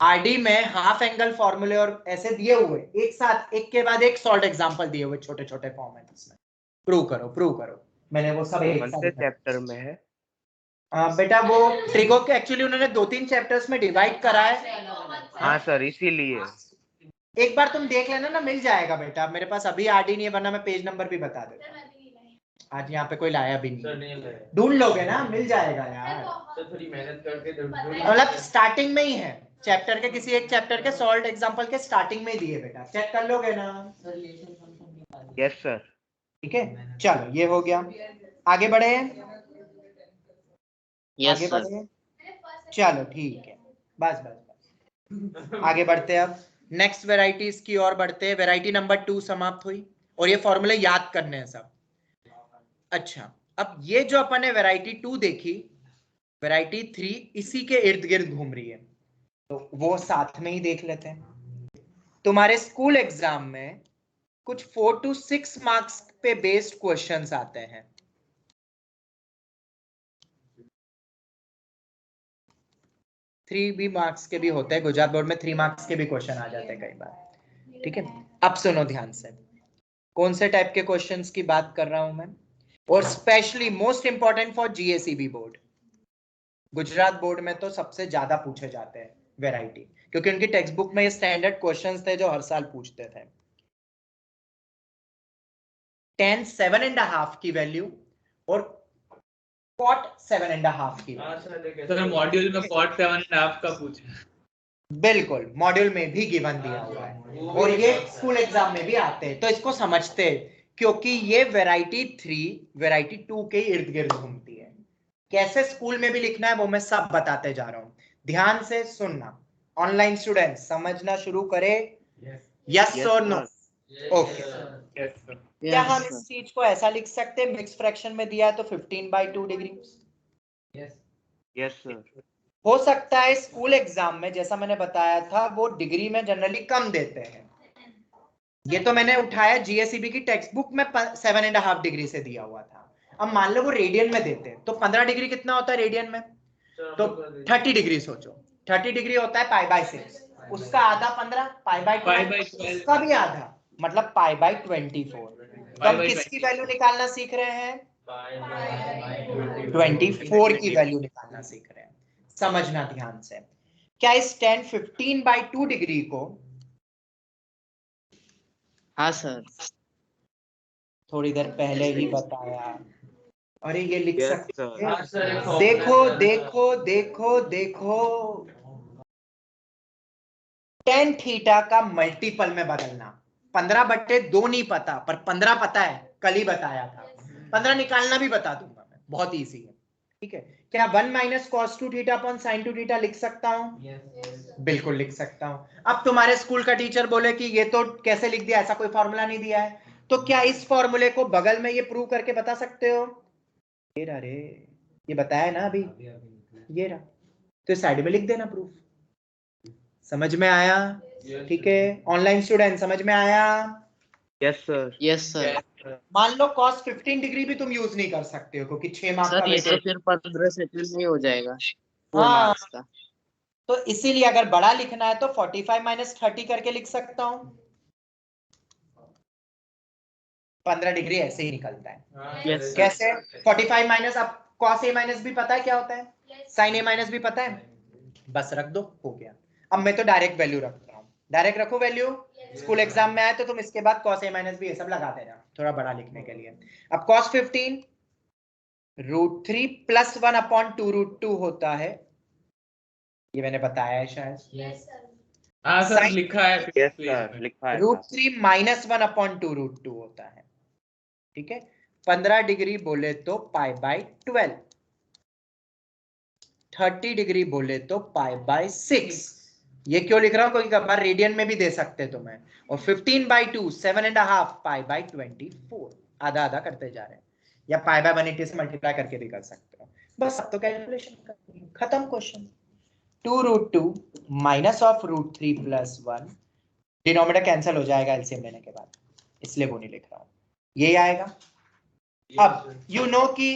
A: आरडी में हाफ एंगल फॉर्मूले और ऐसे दिए हुए एक साथ, एक के बाद एक सॉल्व एग्जांपल दिए हुए छोटे छोटे फॉर्मेट्स में। प्रूव करो। मैंने वो सब एक साथ
G: चैप्टर में है।
A: बेटा वो ट्रिगो के एक्चुअली उन्होंने 2-3 चैप्टर्स में डिवाइड करा है।
G: हाँ सर, इसीलिए
A: एक बार तुम देख लेना ना, मिल जाएगा बेटा। मेरे पास अभी आरडी नहीं है, वरना मैं पेज नंबर भी बता देता। आज यहाँ पे कोई लाया भी नहीं, ढूंढ लोगे ना, मिल जाएगा यार।
E: थोड़ी मेहनत करके
A: मतलब स्टार्टिंग में ही है चैप्टर के, किसी एक चैप्टर के सॉल्व एग्जांपल के स्टार्टिंग में ही दिए बेटा, चेक कर लोगे ना?
G: Yes sir.
A: ठीक है, चलो ये हो गया। आगे बढ़े?
D: Yes,
A: आगे
D: sir.
A: बढ़े, चलो ठीक है, बस आगे बढ़ते हैं। अब नेक्स्ट वेराइटीज की ओर बढ़ते हैं। वेराइटी नंबर 2 समाप्त हुई, और ये फॉर्मूले याद करने हैं सब। अच्छा, अब ये जो अपन ने वेराइटी 2 देखी, वेराइटी 3 इसी के इर्द गिर्द घूम रही है, तो वो साथ में ही देख लेते हैं। तुम्हारे स्कूल एग्जाम में कुछ 4 to 6 मार्क्स पे बेस्ड क्वेश्चंस आते हैं। थ्री भी मार्क्स के भी होते हैं, गुजरात बोर्ड में 3 मार्क्स के भी क्वेश्चन आ जाते हैं कई बार। ठीक है, अब सुनो ध्यान से, कौन से टाइप के क्वेश्चंस की बात कर रहा हूं मैं, और specially most important for GSEB board. Gujarat board में तो सबसे ज्यादा पूछे जाते हैं वेराइटी, क्योंकि उनकी टेक्स्ट बुक में ये स्टैंडर्ड क्वेश्चंस थे जो हर साल पूछते थे। 10 7.5 की वैल्यू और कॉट 7.5 की।
B: सर मॉड्यूल में कॉट 7.5 का पूछा।
A: बिल्कुल, मॉड्यूल में भी गिवन दिया हुआ है, और ये स्कूल एग्जाम में भी आते हैं, तो इसको समझते हैं, क्योंकि ये वेराइटी 3 वेराइटी 2 के इर्द गिर्द घूमती है। कैसे स्कूल में भी लिखना है वो मैं सब बताते जा रहा हूं, ध्यान से सुनना। ऑनलाइन स्टूडेंट समझना शुरू करे, यस और नो? ओके, क्या हम इस चीज को ऐसा लिख सकते हैं, मिक्स फ्रैक्शन में दिया है तो 15/2 डिग्री?
G: Yes sir.
A: हो सकता है स्कूल एग्जाम में, जैसा मैंने बताया था, वो डिग्री में जनरली कम देते हैं। ये तो मैंने उठाया जीएसईबी की टेक्स्ट बुक में 7.5 डिग्री से दिया हुआ था। अब मान लो वो रेडियन में देते हैं, तो 15 डिग्री कितना होता है रेडियन में? तो 30 डिग्री सोचो, 30 डिग्री होता है π/6, उसका आधा 15, π/12, उसका भी आधा, मतलब π/24। तो हम किसकी वैल्यू निकालना सीख रहे हैं? 24 की वैल्यू निकालना सीख रहे हैं। समझना ध्यान से, क्या इस tan 15/2 डिग्री को
D: हाँ सर।
A: थोड़ी देर पहले ही बताया? अरे ये लिख
C: Yes,
A: सकते
C: sir.
A: हैं। देखो देखो देखो देखो, tan थीटा का मल्टीपल में बदलना। 15/2 नहीं पता, पर 15 पता है, कल ही बताया था। 15 निकालना भी बता दूंगा मैं, बहुत इजी है। ठीक है, क्या 1 minus cos 2 theta upon sin 2 theta लिख सकता हूं? बिल्कुल लिख सकता हूं। अब तुम्हारे स्कूल का टीचर बोले कि ये तो कैसे लिख दिया, ऐसा कोई फॉर्मूला नहीं दिया है, तो क्या इस फॉर्मूले को बगल में ये प्रूव करके बता सकते हो? ये रहा रे, ये बताया ना अभी, ये रहा, तो साइड में लिख देना प्रूफ। समझ में आया? ठीक है, ऑनलाइन स्टूडेंट समझ में आया?
C: Yes, sir.
D: Yes sir.
A: मान लो cos 15 डिग्री भी तुम यूज नहीं कर सकते हो क्योंकि 6 मार्क्स का
D: सर ये तो
A: वेटेज।
D: फिर 15 सेकंड में ही हो जाएगा 4
A: हाँ,
D: मार्क्स का।
A: तो इसीलिए अगर बड़ा लिखना है तो 45 माइनस 30 करके लिख सकता हूं। 15 डिग्री ऐसे ही निकलता है।
D: Yes sir.
A: कैसे? 45 माइनस, अब cos a माइनस भी पता है क्या होता है, sin a माइनस भी पता है, बस रख दो, हो गया। अब मैं तो डायरेक्ट वैल्यू रखता हूँ, डायरेक्ट रखो वैल्यू। स्कूल एग्जाम में आए तो तुम इसके बाद cos a माइनस भी ये सब लगा देना, थोड़ा बड़ा लिखने के लिए। अब cos 15 √3 प्लस 1 अपॉन 2√2 होता है, ये मैंने बताया है शायद।
B: हाँ सर,
A: Sin
B: लिखा है
C: Yes, sir. लिखा है था.
A: √3 माइनस 1 अपॉन 2√2 होता है। ठीक है, 15 डिग्री बोले तो π/12, 30 डिग्री बोले तो π/6। ये क्यों लिख रहा हूं, क्योंकि कभी रेडियन में भी दे सकते तुम्हें। और 15/2 7.5 π/24, आधा आधा करते जा रहे हैं, या π/180 से मल्टीप्लाई करके भी कर सकते हो। बस अब तो कैलकुलेशन करनी है, खत्म question. 2√2 minus of √3 plus 1, denominator cancel हो जाएगा एलसीएम लेने के बाद, इसलिए वो नहीं लिख रहा हूं, यही आएगा। अब यू नो कि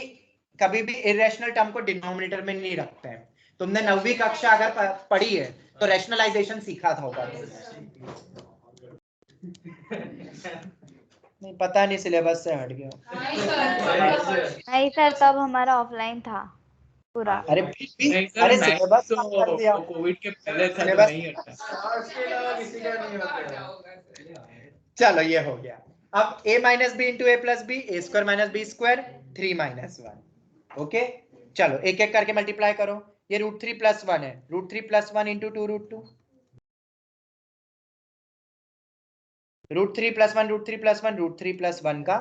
A: कभी भी इरेशनल टर्म को डिनोमिनेटर में नहीं रखते हैं। तुमने 9वीं कक्षा अगर पढ़ी है तो रैशनलाइजेशन सीखा था होगा, नहीं पता नहीं, सिलेबस से हट गया।
F: नहीं सर, तब हमारा ऑफलाइन था पूरा।
A: अरे
B: नहीं सर,
A: अरे
B: नाइन्थ
A: सिलेबस कम कर दिया,
B: तो कोविड के पहले था, तो
A: सिलेबस।
B: नहीं हटा।
A: चलो ये हो गया। अब a minus B into A plus B, A square minus B square, 3 minus 1। Okay, चलो एक एक करके मल्टीप्लाई करो। ये √3 प्लस 1 है, √3 plus 1 into 2√2, √3 plus 1 √3 plus 1 √3 plus 1 का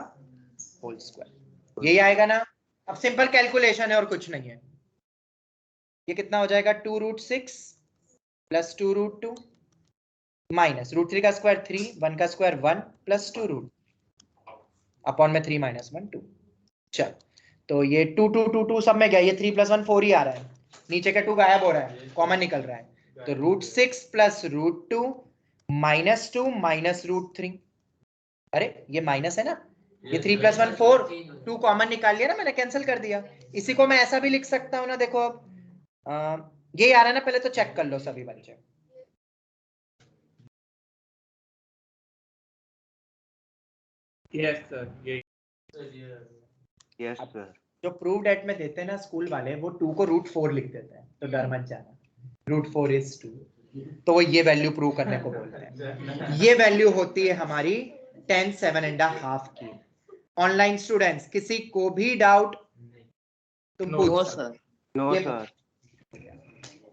A: होल स्क्वायर, यही आएगा ना। अब सिंपल कैलकुलेशन है और कुछ नहीं है। ये कितना हो जाएगा, 2√6 प्लस 2√2 माइनस √3 का स्क्वायर 3, 1 का स्क्वायर 1 प्लस 2√2 अपॉन में 3 माइनस 1 2। चल, तो ये 2 2 2 2 सब में गया, ये 3 प्लस 1 4 ही आ रहा है, नीचे का 2 गायब हो रहा है, कॉमन निकल रहा है। तो √6 प्लस √2 माइनस 2 माइनस √3, अरे ये माइनस है ना, ये 3 प्लस 1 4, 2 कॉमन निकाल लिया ना मैंने, कैंसिल कर दिया। इसी को मैं ऐसा भी लिख सकता हूँ ना, देखो अब ये आ रहा है ना, पहले तो चेक कर लो सभी बच्चे।
B: यस सर, ये
C: Yes, sir.
A: जो प्रूव्ड एट में देते हैं ना स्कूल वाले, वो 2 को √4 लिख देते हैं, तो डर मत जाना, √4 is 2, तो वो ये वैल्यू प्रूव करने को बोलते हैं। ये वैल्यू होती है हमारी 10 7.5 की। ऑनलाइन स्टूडेंट्स किसी को भी डाउट तुम
B: No,
A: पूछ
D: सर।
C: No,
A: ये
C: sir.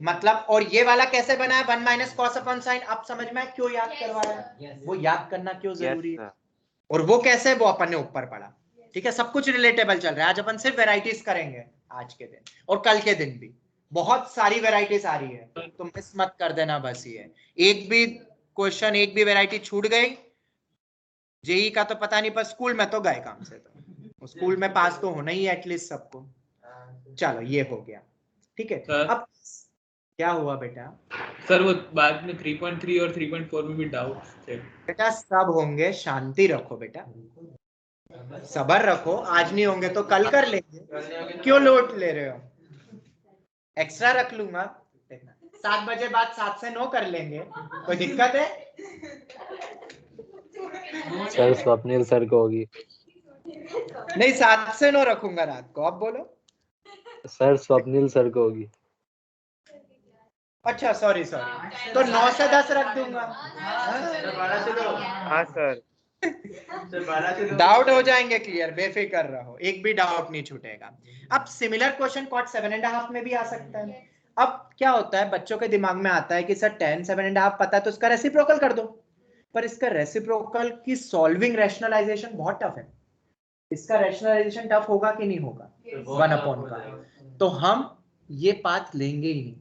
A: मतलब, और ये वाला कैसे बना है, 1 माइनस कॉस अपॉन साइन, अब समझ में क्यों याद करवाया, वो याद करना क्यों
C: Yes,
A: जरूरी है,
C: sir.
A: और वो कैसे, वो अपन ने ऊपर पढ़ा। ठीक है, सब कुछ रिलेटेबल चल रहा है। आज अपन सिर्फ वेराइटीज करेंगे आज के दिन, और कल के दिन भी बहुत सारी वेराइटीज आ रही है, तो मिस मत कर देना बस। ये एक भी क्वेश्चन, एक भी वेराइटी छूट गई, जेई का तो पता नहीं, पर स्कूल में तो गए काम से, तो स्कूल में पास तो होना ही है एटलीस्ट सबको। चलो ये हो गया, ठीक है।
B: सर।
A: अब क्या हुआ बेटा?
B: सर वो बाद में 3.3 और 3.4 में भी डाउट थे।
A: बेटा सब होंगे, शांति रखो बेटा, सबर रखो, आज नहीं होंगे तो कल कर लेंगे, क्यों लोड ले रहे हो? एक्स्ट्रा रख लूंगा, 7 बजे बाद 7 से 9 कर लेंगे, कोई दिक्कत है?
C: सर स्वप्निल सर को होगी।
A: नहीं 7 से 9 रखूंगा रात को, आप बोलो।
C: सर स्वप्निल सर को होगी।
A: अच्छा सॉरी सॉरी, तो 9 से 10 रख दूंगा।
E: सर 12 से 2।
G: हाँ सर।
E: सर 12 से 2।
A: डाउट हो जाएंगे क्लियर, बेफिक्र रहो, एक भी डाउट नहीं छूटेगा। अब सिमिलर क्वेश्चन कॉट 7.5 में भी आ सकता है। अब क्या होता है, बच्चों के दिमाग में आता है कि सर 10 7.5 पता है तो इसका रेसिप्रोकल कर दो, पर इसका रेसिप्रोकल की सॉल्विंग रैशनलाइजेशन बहुत टफ है। इसका रैशनलाइजेशन टफ होगा कि नहीं होगा, 1 का, तो हम ये पाथ लेंगे ही नहीं।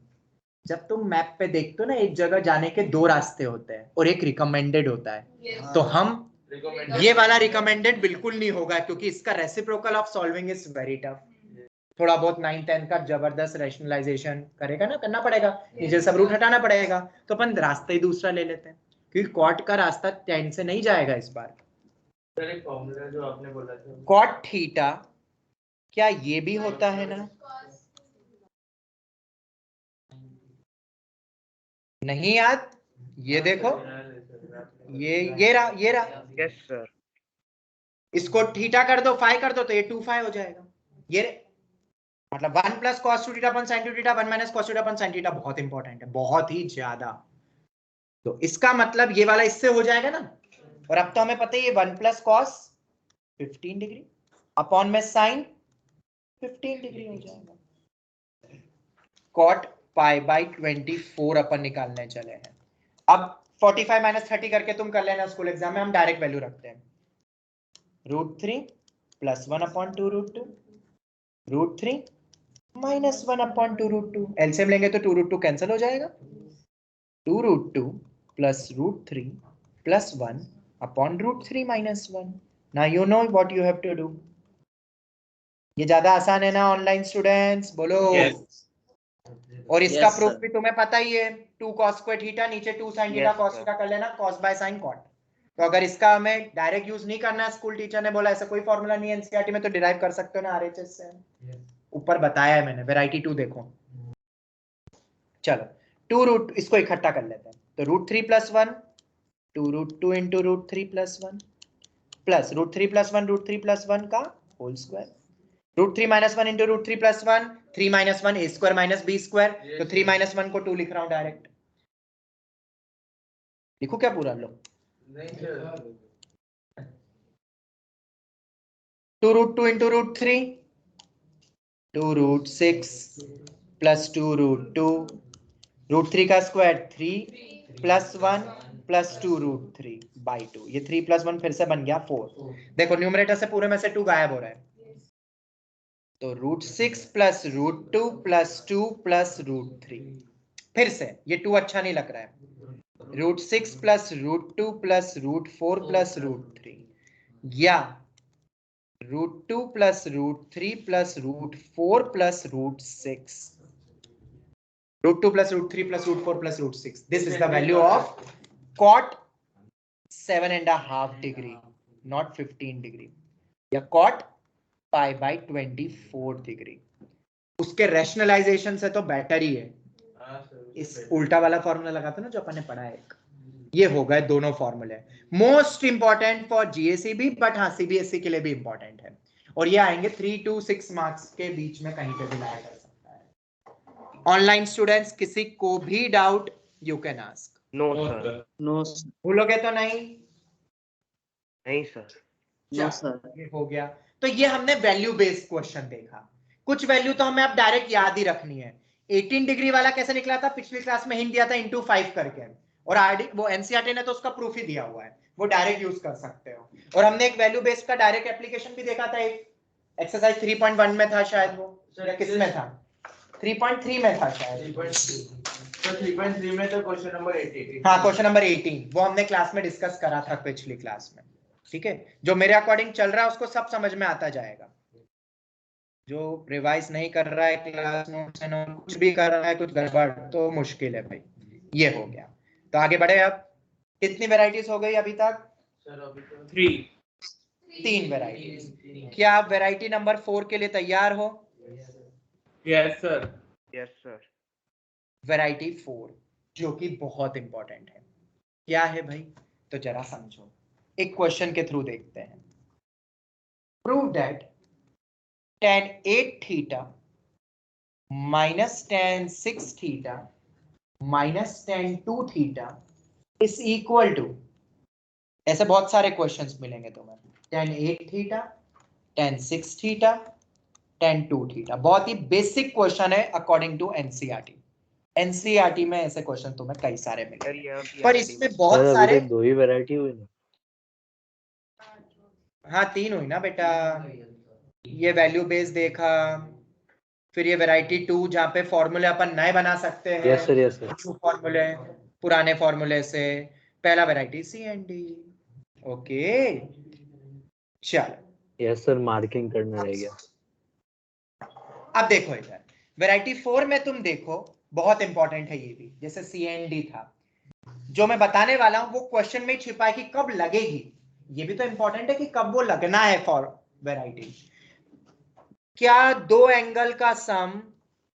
A: जब तुम मैप पे देखते हो ना, एक जगह जाने के 2 रास्ते होते हैं और एक रिकमेंडेड होता है, तो हम ये वाला रिकमेंडेड बिल्कुल नहीं होगा, क्योंकि इसका reciprocal of solving is very tough. थोड़ा बहुत 9 10 का जबरदस्त रैशनलाइजेशन करेगा ना, करना पड़ेगा, नीचे सब रूट हटाना पड़ेगा, तो अपन रास्ता ही दूसरा ले लेते हैं, क्योंकि कॉट का रास्ता 10 से नहीं जाएगा इस बार।
E: सर एक फॉर्मूला जो आपने बोला था,
A: कॉट थीटा, क्या ये भी होता है ना? नहीं याद, ये देखो, ये रहा।
G: Yes sir.
A: इसको थीटा कर दो, फाई कर दो, तो ये 2 फाई हो जाएगा। ये मतलब 1 plus cos two theta upon sine two theta 1 minus cos theta upon sine theta, बहुत इंपॉर्टेंट है, बहुत ही ज्यादा। तो इसका मतलब ये वाला इससे हो जाएगा ना, और अब तो हमें पता है ये 1 प्लस कॉस 15 डिग्री अपॉन में साइन 15 डिग्री हो जाएगा। कॉट पाई बाई 24 अपन निकालने चले हैं। अब 45 माइनस 30 करके तुम कर लेना, स्कूल एग्जाम में हम डायरेक्ट वैल्यू रखते हैं। √3 plus 1 upon 2 √2, √3 minus 1 upon 2 √2, LCM लेंगे तो 2 √2 कैंसिल हो जाएगा। 2 √2 plus √3 plus 1 upon √3 minus 1। Now you know what you have to do. ये ज्यादा आसान है ना ऑनलाइन स्टूडेंट्स, बोलो।
B: Yes.
A: और इसका
D: Yes,
A: प्रूफ
D: sir.
A: भी तुम्हें पता ही है, 2 cos स्क्वायर थीटा, नीचे 2 sin theta
G: Yes,
A: cos
G: sir.
A: Theta कर लेना, cos बाय sin cot। तो अगर इसका हमें डायरेक्ट यूज नहीं करना है, स्कूल टीचर ने बोला ऐसा कोई फॉर्मूला नहीं है एनसीईआरटी में, तो डिराइव कर सकते हो ना आरएचएस से। ऊपर बताया है मैंने, वैरायटी 2 देखो। चलो 2 रूट, इसको इकट्ठा कर लेते हैं, तो √3 plus 1 2 √2 into √3 plus 1 plus √3 plus 1 √3 plus 1 का whole square, √3 minus 1 into √3 plus 1 3 minus 1 a square minus b square, तो 3 माइनस 1 को 2 लिख रहा हूं डायरेक्ट। लिखो क्या पूरा, लो 2 √2 इंटू √3 2 √6 प्लस 2 √2 √3 का स्क्वायर 3 प्लस 1 प्लस 2 √3 बाई 2, ये 3 प्लस 1 फिर से बन गया 4। देखो न्यूमरेटर से पूरे में से 2 गायब हो रहा है, तो √6 प्लस √2 प्लस 2 प्लस √3, फिर से ये 2 अच्छा नहीं लग रहा है, √6 प्लस √2 प्लस √4 प्लस √3, या √2 plus √3 plus √4 plus √6, √2 plus √3 plus √4 plus √6. This is the value of cot 7.5 degree, not 15 degree, या cot pi by 24 degree. उसके रैशनलाइजेशन से तो बेटर ही है। इस उल्टा वाला फॉर्मूला लगाते ना जो अपन ने पढ़ा है, ये हो गए दोनों फॉर्मूले। मोस्ट इंपॉर्टेंट फॉर जीएसईबी, बट हाँ सीबीएसई के लिए भी इंपॉर्टेंट है, और ये आएंगे 3 to 6 मार्क्स के बीच में कहीं पे भी लाया कर सकता है। ऑनलाइन स्टूडेंट्स किसी को भी doubt you can ask.
G: No sir.
D: No, sir.
A: भूलोगे तो नहीं?
G: नहीं सर।
D: No, sir.
A: ये हो गया। तो ये हमने वैल्यू बेस्ड क्वेश्चन देखा। कुछ वैल्यू तो हमें अब डायरेक्ट याद ही रखनी है। 18 डिग्री वाला कैसे निकला था, पिछली क्लास में हिंट दिया था into 5 करके, और आरडी वो एनसीईआरटी ने तो उसका प्रूफ ही दिया हुआ है, वो डायरेक्ट यूज कर सकते हो। और हमने एक वैल्यू बेस्ड का डायरेक्ट एप्लीकेशन भी देखा था, एक एक्सरसाइज 3.1 में था शायद, वो किस में था, 3.3 में था शायद।
E: 3.3 में तो क्वेश्चन नंबर 18।
A: हाँ क्वेश्चन नंबर 18, वो हमने क्लास में डिस्कस करा था पिछली क्लास में। ठीक है, जो मेरे अकॉर्डिंग चल रहा है उसको सब समझ में आता जाएगा। जो रिवाइज नहीं कर रहा है क्लास नोट्स एंड कुछ भी कर रहा है कुछ गड़बड़, तो मुश्किल है भाई। ये हो गया, तो आगे बढ़े। अब कितनी वेराइटीज हो गई अभी तक?
E: सर अभी तो
A: 3 वेराइटीज। क्या आप वेराइटी नंबर 4 के लिए तैयार हो?
B: Yes, sir.
G: Yes sir.
A: Variety 4 जो कि बहुत इंपॉर्टेंट है, क्या है भाई? तो जरा समझो, एक क्वेश्चन के थ्रू देखते हैं। prove that tan 8 theta minus tan 6 theta minus tan 2 theta is equal to, ऐसे बहुत सारे क्वेश्चंस मिलेंगे तुम्हें, tan 8 theta, tan 6 theta, tan 2 theta. बहुत ही बेसिक क्वेश्चन है अकॉर्डिंग टू एनसीईआरटी। एनसीईआरटी में ऐसे क्वेश्चन तुम्हें कई सारे मिलेंगे, पर इसमें बहुत
C: सर अभी
A: सारे,
C: तक 2 ही वैरायटी हुई ना।
A: हाँ 3 हुई ना बेटा, ये वैल्यू बेस देखा, फिर ये वैरायटी 2 जहाँ पे फॉर्मूले अपन नए बना सकते हैं,
C: यस सर
A: फॉर्मूले पुराने फॉर्मूले से, पहला variety C and D. Okay चलो,
C: यस सर, मार्किंग करना रह गया।
A: अब देखो इधर वैरायटी 4 में तुम देखो, बहुत इंपॉर्टेंट है ये भी, जैसे सी एंड डी था, जो मैं बताने वाला हूं वो क्वेश्चन में छिपा है कि कब लगेगी, ये भी तो इंपॉर्टेंट है कि कब वो लगना है फॉर वैरायटी। क्या दो एंगल का सम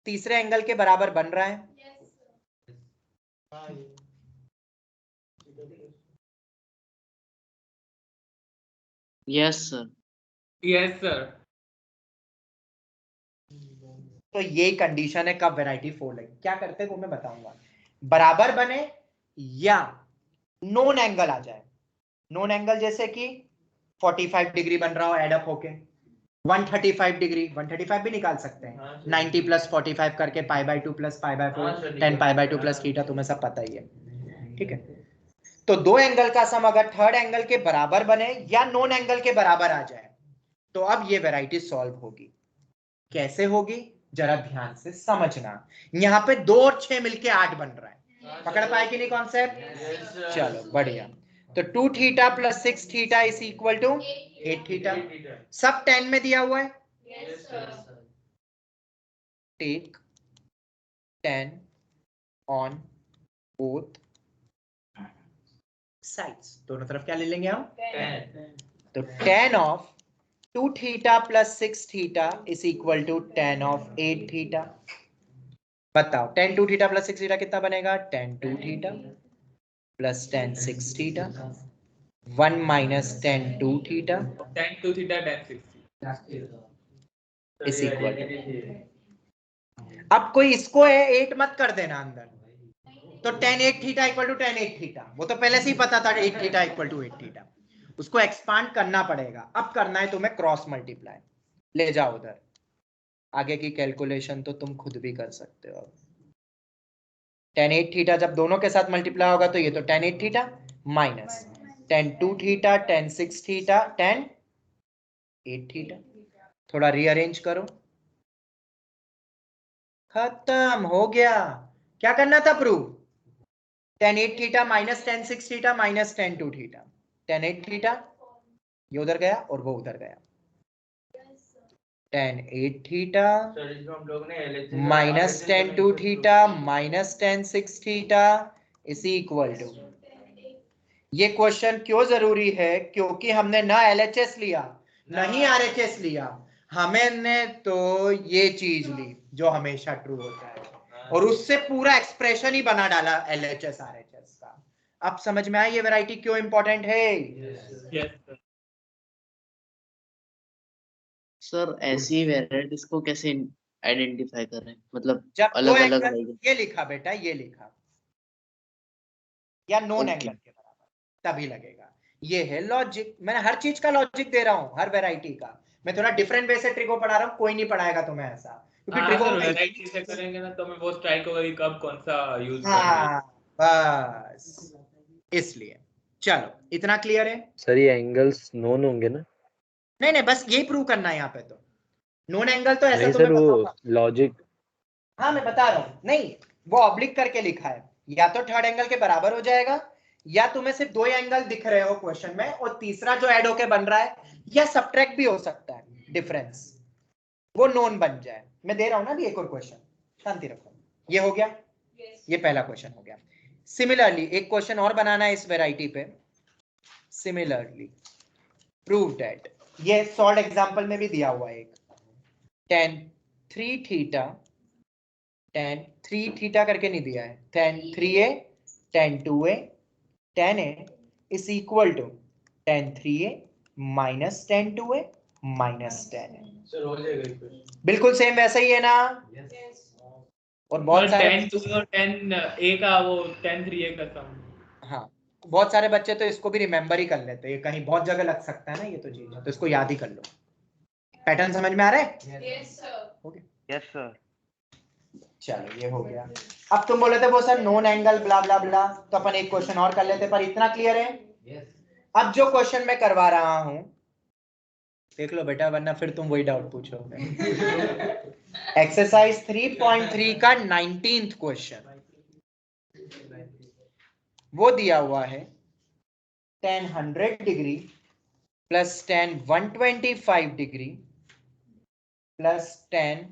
A: तीसरे एंगल के बराबर बन रहा है?
D: Yes sir.
B: Yes sir.
A: तो ये कंडीशन है कब वैरायटी 4 लगे। क्या करते हैं वो मैं बताऊंगा। बराबर बने या नॉन एंगल आ जाए। नॉन एंगल जैसे कि 45 डिग्री बन रहा हो एडअप होके, 135 डिग्री, 135 भी निकाल सकते हैं, 90 प्लस 45 करके π/2 प्लस π/4 10 π/2 प्लस थीटा, तुम्हें सब पता ही है, ठीक है। तो दो एंगल का सम अगर थर्ड एंगल के बराबर बने या नॉन एंगल के बराबर आ जाए तो अब ये वैरायटी सॉल्व होगी। कैसे होगी जरा ध्यान से समझना। यहाँ पे 2 और 6 मिलके 8 बन रहा है, पकड़ पाए कि नहीं कॉन्सेप्ट? चलो बढ़िया। तो 2 theta plus 6 theta is equal to 8 theta, सब 10 में दिया हुआ है। टेक 10 ऑन बोथ साइड्स, दोनों तरफ क्या ले लेंगे हम? 10। तो 10 of 2 theta plus 6 theta is equal to 10 of 8 theta. बताओ 10 2 थीटा प्लस 6 थीटा कितना बनेगा? 10 2 theta plus 10 6 theta 1 minus 10 2 theta
B: tan 2 theta tan 6
A: is equal to, अब कोई इसको 8 मत कर देना अंदर, तो tan 8 theta equal to tan 8 theta, वो तो पहले से ही पता था 8 थीटा इक्वल टू 8 थीटा, उसको एक्सपांड करना पड़ेगा। अब करना है तुम्हें क्रॉस मल्टीप्लाई, ले जाओ उधर, आगे की कैलकुलेशन तो तुम खुद भी कर सकते हो। tan 8 थीटा जब दोनों के साथ मल्टीप्लाई होगा तो ये तो tan 8 theta minus tan 2 theta tan 6 theta tan 8 theta, थोड़ा रीअरेंज करो, खत्म हो गया। क्या करना था prove? tan 8 theta minus tan 6 theta minus tan 2 theta, tan 8 theta ये उधर गया और वो उधर गया, tan 8 theta minus tan 2 theta minus tan 6 theta is equal to, ये क्वेश्चन क्यों जरूरी है? क्योंकि हमने ना LHS लिया नहीं RHS लिया, हमने तो ये चीज ली जो हमेशा ट्रू होता है, और उससे पूरा एक्सप्रेशन ही बना डाला LHS RHS का। अब समझ में आया ये वैरायटी क्यों इंपॉर्टेंट है?
B: yes sir
D: सर ऐसी वैरायटीज को कैसे आइडेंटिफाई कर रहे हैं, मतलब
A: जब
D: अलग
A: दो
D: अलग
A: एंगल, ये लिखा बेटा, ये लिखा या नॉन एंगल के बराबर तभी लगेगा। ये है लॉजिक, मैंने हर चीज का लॉजिक दे रहा हूं, हर वैरायटी का। मैं थोड़ा डिफरेंट वे से ट्रिको पढ़ा रहा हूं, कोई नहीं पढ़ाएगा तुम्हें ऐसा, क्योंकि
B: हाँ
A: ट्रिको
B: सर वैरायटी से करेंगे ना तो मैं वो स्ट्राइक होगा कि कब कौन सा यूज करना है।
A: हाँ बस इसलिए। चलो इतना क्लियर है?
C: सर ये एंगल्स नोन होंगे ना?
A: नहीं नहीं, बस यही प्रूव करना है यहाँ पे। तो नॉन एंगल तो ऐसा
C: नहीं
A: तुम्हें
C: सर,
A: पता
C: वो
A: होगा।
C: लॉजिक।
A: हाँ मैं बता रहा हूँ, नहीं वो ऑब्लिक करके लिखा है, या तो थर्ड एंगल के बराबर हो जाएगा, या तुम्हें सिर्फ 2 एंगल दिख रहे हो क्वेश्चन में और तीसरा जो ऐड होके बन रहा है, या सब्ट्रैक्ट भी हो सकता है डिफरेंस, वो नॉन बन जाए। मैं दे रहा हूं ना अभी एक और क्वेश्चन, शांति रखो। ये हो गया, ये पहला क्वेश्चन हो गया। सिमिलरली एक क्वेश्चन और बनाना है इस वैरायटी पे। सिमिलरली प्रूव दैट, ये सॉल्व एग्जांपल में भी दिया हुआ है एक, tan 3 थीटा tan 3 थीटा करके नहीं दिया है, tan 3a tan 2a tan a is equal to tan 3a minus tan 2a -10 है।
E: सर हो जाएगा इक्वेशन।
A: बिल्कुल सेम वैसा ही है ना। और बहुत सारे
B: 10 और 10 ए का वो 10 3 का सम।
A: हाँ, बहुत सारे बच्चे तो इसको भी रिमेम्बर ही कर लेते हैं, ये कहीं बहुत जगह लग सकता है ना, ये तो चीज है, तो इसको याद ही कर लो। पैटर्न समझ में आ रहा है?
H: Yes sir.
A: Okay,
G: yes sir.
A: चलो ये हो गया। अब तुम बोले थे वो सर नोन एंगल ब्ला ब्ला ब्ला, तो अपन एक क्वेश्चन और कर लेते, पर इतना क्लियर है। अब जो क्वेश्चन मैं करवा रहा हूं देख लो बेटा, वरना फिर तुम वही डाउट पूछोगे। एक्सरसाइज 3.3 का 19th क्वेश्चन वो दिया हुआ है, tan 100 degree plus tan 125 degree plus tan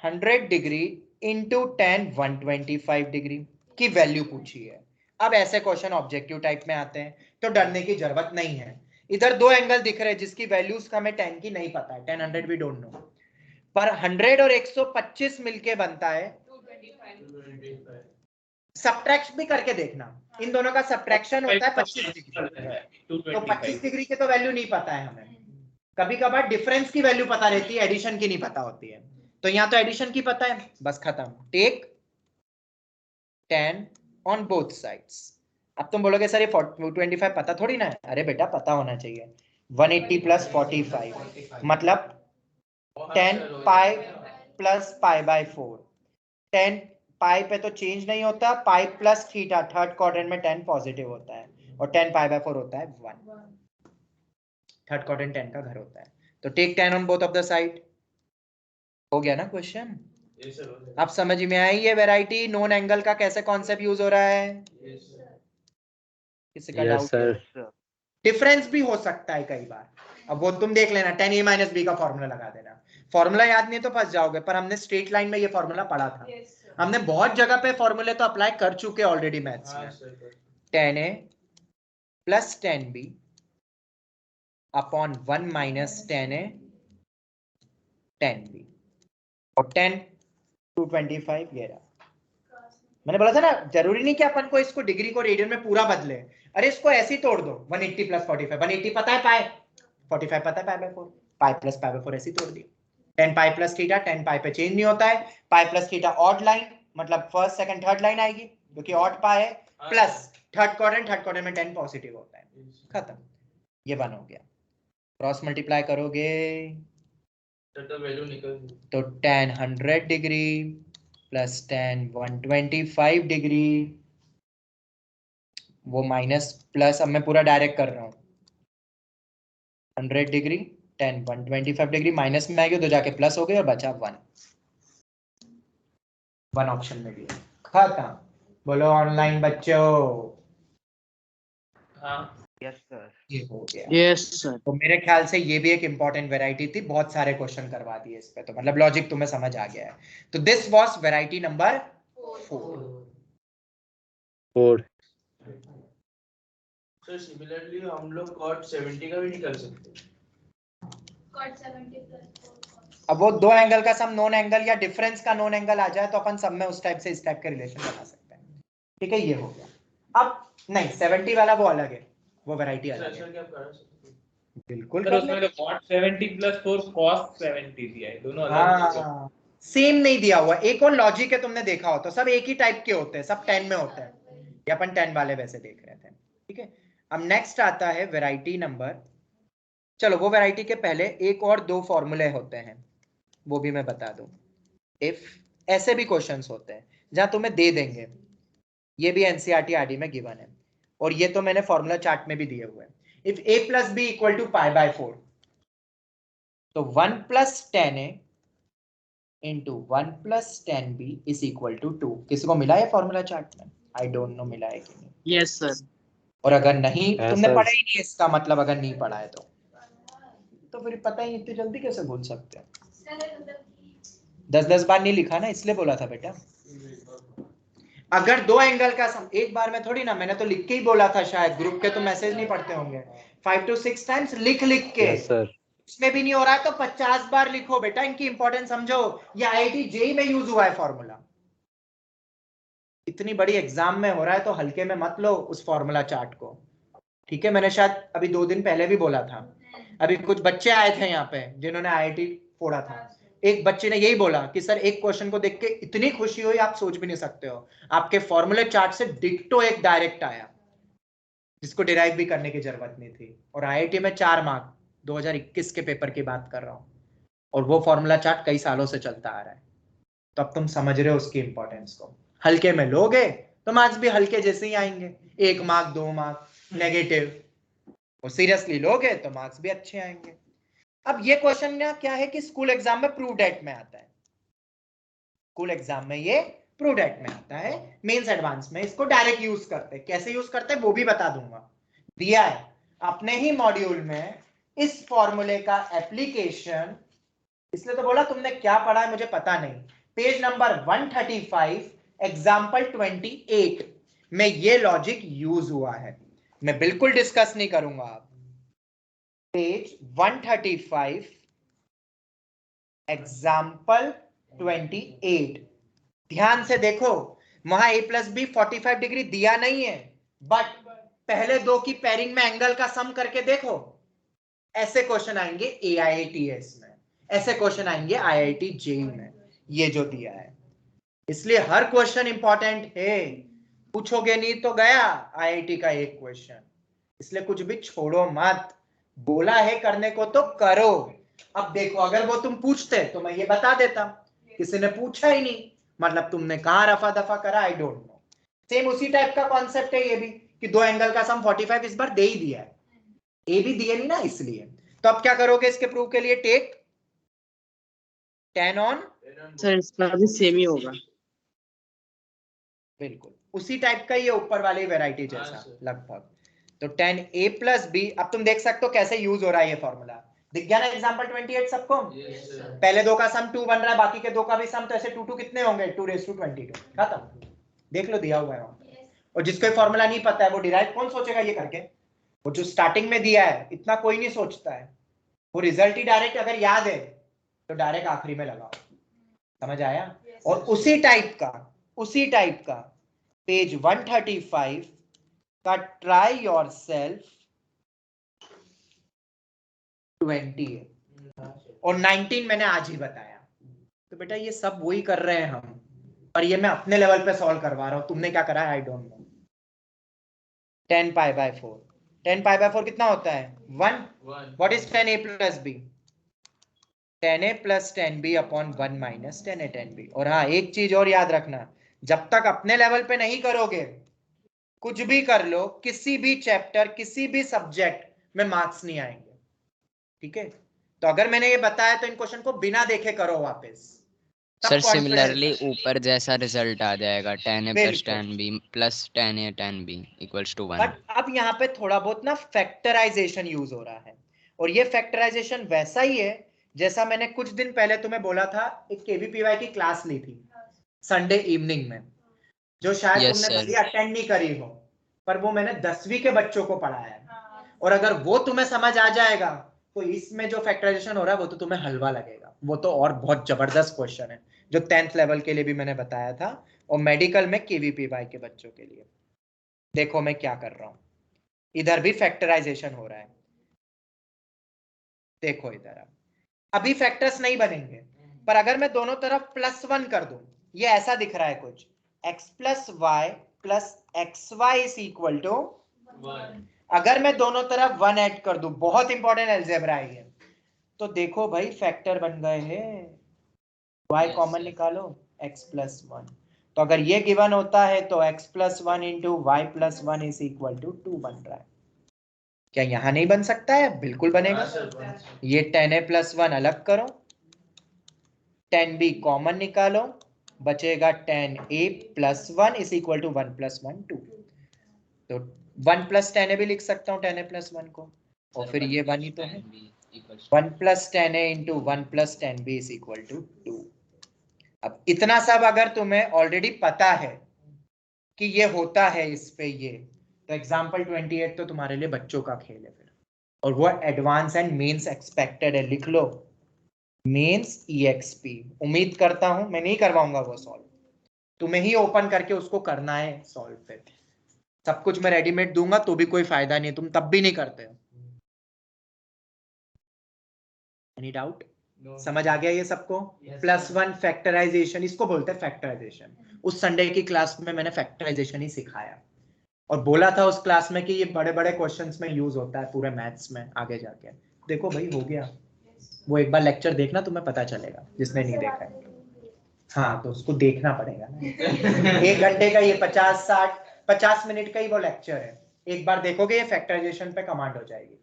A: 100 degree into tan 125 degree की वैल्यू पूछी है। अब ऐसे क्वेश्चन ऑब्जेक्टिव टाइप में आते हैं तो डरने की जरूरत नहीं है। इधर दो एंगल दिख रहे हैं जिसकी वैल्यूज हमें tan की नहीं पता है, tan 100 वी डोंट नो, पर 100 और 125 मिलके बनता है
H: 225।
A: सब्ट्रैक्ट भी करके देखना, इन दोनों का सब्ट्रैक्शन होता है 25 डिग्री, तो 25 डिग्री के तो वैल्यू नहीं पता है हमें। कभी कभार डिफरेंस की वैल्यू पता रहती है, एडिशन की नहीं पता होती है, तो यहाँ तो एडिशन की पता है, बस खत्म। Take tan on both sides. अब तुम बोलोगे सर ये 25 पता थोड़ी ना है, अरे बेटा पता होना चाहिए। 180 प्लस 45 मतलब tan pi plus pi by 4। tan पाई पे तो चेंज नहीं होता, pi plus theta, third quadrant में tan पॉजिटिव होता है, और tan पाई बाय 4 होता है 1। थर्ड क्वाड्रेंट tan का घर होता है, तो take tan on both of the side. हो गया ना क्वेश्चन? अब समझ में आई ये वैरायटी नॉन एंगल का कैसे कॉन्सेप्ट यूज हो रहा है? किसी का
C: यस
A: डाउट है?
C: सर।
A: डिफरेंस भी हो सकता है कई बार, अब वो तुम देख लेना, tan a माइनस बी का फॉर्मूला लगा देना। फॉर्मूला याद नहीं तो फंस जाओगे, पर हमने स्ट्रेट लाइन में ये फॉर्मूला पढ़ा था। हमने बहुत जगह पे फॉर्मूले तो अप्लाई कर चुके ऑलरेडी मैथ्स में। tan a plus tan b upon 1 minus tan a tan b, और tan 225 ये रहा। मैंने बोला था ना, जरूरी नहीं कि अपन को इसको डिग्री को रेडियन में पूरा बदले, अरे इसको ऐसे ही तोड़ दो। 180 प्लस 45, 180 पता है पाई, 45 पता है पाई by 4, pi plus pi by 4 ऐसे ही तोड़ दिया। tan pi plus theta, tan पाई पे चेंज नहीं होता है, pi plus theta odd line, मतलब फर्स्ट सेकंड थर्ड लाइन आएगी क्योंकि ऑड पाई है, प्लस थर्ड क्वाड्रेंट में tan पॉजिटिव होता है, खत्म। ये 1 हो गया। क्रॉस मल्टीप्लाई करोगे
E: तो वैल्यू निकल,
A: तो tan 100 degree plus tan 125 degree, वो माइनस प्लस, अब मैं पूरा डायरेक्ट कर रहा हूँ, 100 डिग्री tan 125 डिग्री माइनस में आएगी तो जाके प्लस हो गई और बचा 1 ऑप्शन में भी खत्म। बोलो ऑनलाइन बच्चों।
B: हाँ
G: यस सर।
A: ये हो गया।
D: Yes sir.
A: तो मेरे ख्याल से ये भी एक इंपॉर्टेंट वैरायटी थी, बहुत सारे क्वेश्चन करवा दिए इस पे, तो मतलब लॉजिक तुम्हें समझ आ गया है। तो this was variety number 4।
E: Sir similarly हम लोग cot 70 का भी निकाल सकते हैं।
H: Cot 70 plus 4
A: अब वो दो एंगल का सम नॉन एंगल या डिफरेंस का नॉन एंगल आ जाए तो अपन सब में उस टाइप से इस टाइप का रिलेशन बना सकते हैं। ठीक है, ये हो गया। अब नहीं 70 वाला वो अलग है, वो वैरायटी अलग है।
E: सर क्या कर सकते हैं?
A: बिल्कुल
B: सर
A: कर
B: उसमें
A: ले।
B: तो cot 70 प्लस 4 cos 70 दिया है, दोनों अलग हैं।
A: हाँ, सेम नहीं दिया हुआ। एक और लॉजिक है, तुमने देखा हो तो सब एक ही टाइप के होते हैं, सब 10 में होते हैं, ये अपन 10 वाले वैसे देख रहे थे। ठीक है, अब नेक्स्ट आता है वैरायटी नंबर, चलो वो वैरायटी के पहले एक और दो फॉर्मूले होते हैं, वो भी मैं बता दूं। इफ ऐसे भी क्वेश्चंस होते हैं जहां तुम्हें दे देंगे, ये भी एनसीईआरटी आरडी में गिवन है, और ये तो मैंने फॉर्मूला चार्ट में भी दिए हुए हैं। If a plus B equal to pi by 4, तो 1 plus tan a into 1 plus tan b is equal to 2। किसी को मिला है फॉर्मूला चार्ट में? आई डोंट नो मिला है कि नहीं।
D: Yes sir.
A: और अगर नहीं, तुमने
C: सर।
A: पढ़ा ही नहीं, इसका मतलब अगर नहीं पढ़ा है तो फिर पता ही इतनी जल्दी कैसे भूल सकते हो? 10-10 बार नहीं लिखा ना, इसलिए बोला था बेटा। अगर दो एंगल का सम, एक बार में थोड़ी ना, मैंने तो लिख के ही बोला था, शायद ग्रुप के तो मैसेज नहीं पढ़ते होंगे। 5 to 6 टाइम्स लिख के,
C: यस सर।
A: उसमें भी नहीं हो रहा है तो 50 बार लिखो बेटा, इनकी इंपॉर्टेंस समझो। ये आईआईटी जेईई में यूज हुआ है फॉर्मूला, इतनी बड़ी एग्जाम में हो रहा है तो हल्के में मत लो उस फॉर्मूला चार्ट को। ठीक है, मैंने शायद अभी 2 दिन पहले भी बोला था अभी कुछ बच्चे आए थे यहाँ पे जिन्होंने आईआईटी फोड़ा था, एक बच्चे ने यही बोला कि सर एक क्वेश्चन को देख के इतनी खुशी हुई आप सोच भी नहीं सकते हो, आपके फॉर्मूले चार्ट से डिक्टो एक डायरेक्ट आया जिसको डिराइव भी करने की जरूरत नहीं थी, और आईआईटी में 4 मार्क 2021 के पेपर की बात कर रहा हूं, और वो फॉर्मूला चार्ट कई सालों से चलता आ रहा है। तो अब तुम समझ रहे हो उसकी इंपॉर्टेंस को। हल्के में लोगे तो मार्क्स भी हल्के जैसे ही आएंगे, 1 मार्क 2 मार्क नेगेटिव, और सीरियसली लोगे तो मार्क्स भी अच्छे आएंगे। अब ये क्वेश्चन क्या है कि स्कूल एग्जाम में प्रूव डेट में आता है, स्कूल एग्जाम में ये प्रूव डेट में आता है, मेंस एडवांस में इसको डायरेक्ट यूज करते हैं। कैसे यूज करते हैं वो भी बता दूंगा, दिया है अपने ही मॉड्यूल में इस फॉर्मूले का एप्लीकेशन, इसलिए तो बोला तुमने क्या पढ़ा है मुझे पता नहीं। पेज नंबर 135 एग्जाम्पल 28 में ये लॉजिक यूज हुआ है, मैं बिल्कुल डिस्कस नहीं करूंगा। आप पेज 135 एग्जाम्पल 28 ध्यान से देखो, वहां a+b 45 डिग्री दिया नहीं है, बट पहले दो की पेयरिंग में एंगल का सम करके देखो, ऐसे क्वेश्चन आएंगे AIITS में, ऐसे क्वेश्चन आएंगे IIT JEE में, ये जो दिया है। इसलिए हर क्वेश्चन इंपॉर्टेंट है, पूछोगे नहीं तो गया IIT का एक क्वेश्चन, इसलिए कुछ भी छोड़ो मत, बोला है करने को तो करो। अब देखो अगर वो तुम पूछते तो मैं ये बता देता, किसी ने पूछा ही नहीं, मतलब तुमने कहां रफा दफा करा, आई डोंट नो। सेम उसी टाइप का कॉन्सेप्ट है ये भी कि दो एंगल का सम 45 इस बार दे ही दिया है, ए भी दिए नहीं ना इसलिए। तो अब क्या करोगे इसके प्रूफ के लिए, टेक 10 ऑन,
D: सर इसका भी सेम ही होगा।
A: बिल्कुल उसी टाइप का ये ऊपर वाली वैरायटी जैसा लगभग। तो 10a + b, अब तुम देख सकते हो कैसे यूज हो रहा है ये फॉर्मूला, दिख गया ना एग्जांपल 28 सबको। पहले दो का सम 2 बन रहा है, बाकी के दो का भी सम, तो ऐसे 2 2 कितने होंगे, 2⁻22 खत्म, देख लो दिया हुआ है। और जिसको ये फॉर्मूला नहीं पता है वो डिराइव कौन सोचेगा ये करके, वो जो स्टार्टिंग में दिया है इतना कोई नहीं सोचता है, वो रिजल्ट ही डायरेक्ट अगर याद है तो डायरेक्ट आखिरी में लगाओ, समझ आया। और उसी टाइप का पेज 135 का ट्राई योरसेल्फ 20 है और 19 मैंने आज ही बताया। तो बेटा ये सब वही कर रहे हैं हम, और ये मैं अपने लेवल पे सॉल्व करवा रहा हूं, तुमने क्या करा है आई डोंट नो। 10π/4, 10π/4 कितना होता है 1। What is 10a + b, 10a + 10b upon 1 - 10a 10b। और हाँ एक चीज और याद रखना, जब तक अपने लेवल पे नहीं करोगे कुछ भी कर लो, किसी भी चैप्टर किसी भी सब्जेक्ट में मार्क्स नहीं आएंगे, ठीक है। तो अगर मैंने ये बताया तो इन क्वेश्चन को बिना देखे करो वापस,
I: सर सिमिलरली ऊपर जैसा रिजल्ट आ जाएगा 10a + 10b + 10a 10b = 1।
A: But अब यहाँ पे थोड़ा बहुत ना फैक्टराइजेशन यूज हो रहा है, और ये फैक्टराइजेशन वैसा ही है जैसा मैंने कुछ दिन पहले तुम्हें बोला था, एक KVPY की क्लास ली थी संडे इवनिंग में, जो शायद तुमने भले अटेंड नहीं करी हो, पर वो मैंने 10वीं के बच्चों को पढ़ाया है। और अगर वो तुम्हें समझ आ जाएगा तो इसमें जो फैक्टराइजेशन हो रहा है वो तो तुम्हें हलवा लगेगा, वो तो और बहुत जबरदस्त क्वेश्चन है जो 10th लेवल के लिए भी मैंने बताया था, और मेडिकल में KVPY के बच्चों के लिए। देखो मैं क्या कर रहा हूं, इधर भी फैक्टराइजेशन हो रहा है, देखो इधर अभी फैक्टर्स नहीं बनेंगे, पर अगर मैं दोनों तरफ +1 कर दूं, ये ऐसा दिख रहा है कुछ, x + y + xy = 1। अगर मैं दोनों तरफ 1 ऐड कर दूं, बहुत इंपॉर्टेंट अलजेब्रा है, तो देखो भाई फैक्टर बन गए हैं, y कॉमन निकालो x + 1। तो अगर ये गिवन होता है तो x + 1 × y + 1 = 2 बन रहा है। क्या यहां नहीं बन सकता है, बिल्कुल बनेगा। ये 10a + 1 अलग करो, 10b कॉमन निकालो, बचेगा 10a + 1 = 1 + 1 2। तो 1 + 10a भी लिख सकता हूँ 10a + 1 को, और फिर ये 1 ही तो है, 1 + 10a × 1 + 10b = 2। अब इतना सब अगर तुम्हें ऑलरेडी पता है कि ये होता है इस पे ये, तो एग्जाम्पल 28 तो तुम्हारे लिए बच्चों का खेल है फिर, और वो एडवांस एंड मेंस एक्सपेक्टेड है, लिख लो मेंस EXP। उम्मीद करता हूं मैं नहीं करवाऊंगा वो सॉल्व, तुम्हें ही ओपन करके उसको करना है सॉल्व। फिर सब कुछ मैं रेडीमेड दूंगा तो भी कोई फायदा नहीं, तुम तब भी नहीं करते हो। Any doubt?
B: No.
A: समझ आ गया ये सबको? +1 फैक्टराइजेशन, इसको बोलते हैं फैक्टराइजेशन। उस संडे की क्लास में मैंने फैक्टराइजेशन ही सिखाया और बोला था उस क्लास में कि ये बड़े बड़े क्वेश्चंस में यूज होता है पूरे मैथ्स में आगे जाके। देखो भाई हो गया, वो एक बार लेक्चर देखना तुम्हें पता चलेगा, जिसने नहीं देखा है। हाँ तो उसको देखना पड़ेगा ना। 1 घंटे का ये 50 मिनट का ही वो लेक्चर है, एक बार देखोगे ये फैक्टराइजेशन पे कमांड हो जाएगी।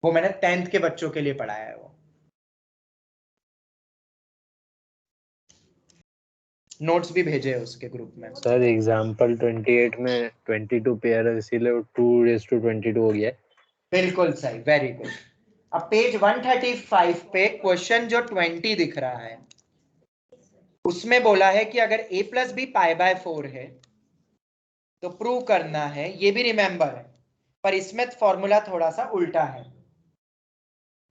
A: वो मैंने 10th के बच्चों के लिए पढ़ाया है। वो नोट्स भी भेजे है उसके ग्रुप में।
C: सर एग्जाम्पल 28 में 22 पेयर है, इसीलिए 2 raised to 22 हो गया है।
A: बिल्कुल सही, वेरी गुड। अब पेज 135 पे क्वेश्चन जो 20 दिख रहा है उसमें बोला है कि अगर a + b π/4 है तो प्रूव करना है, ये भी रिमेंबर है पर इसमें फॉर्मूला थोड़ा सा उल्टा है।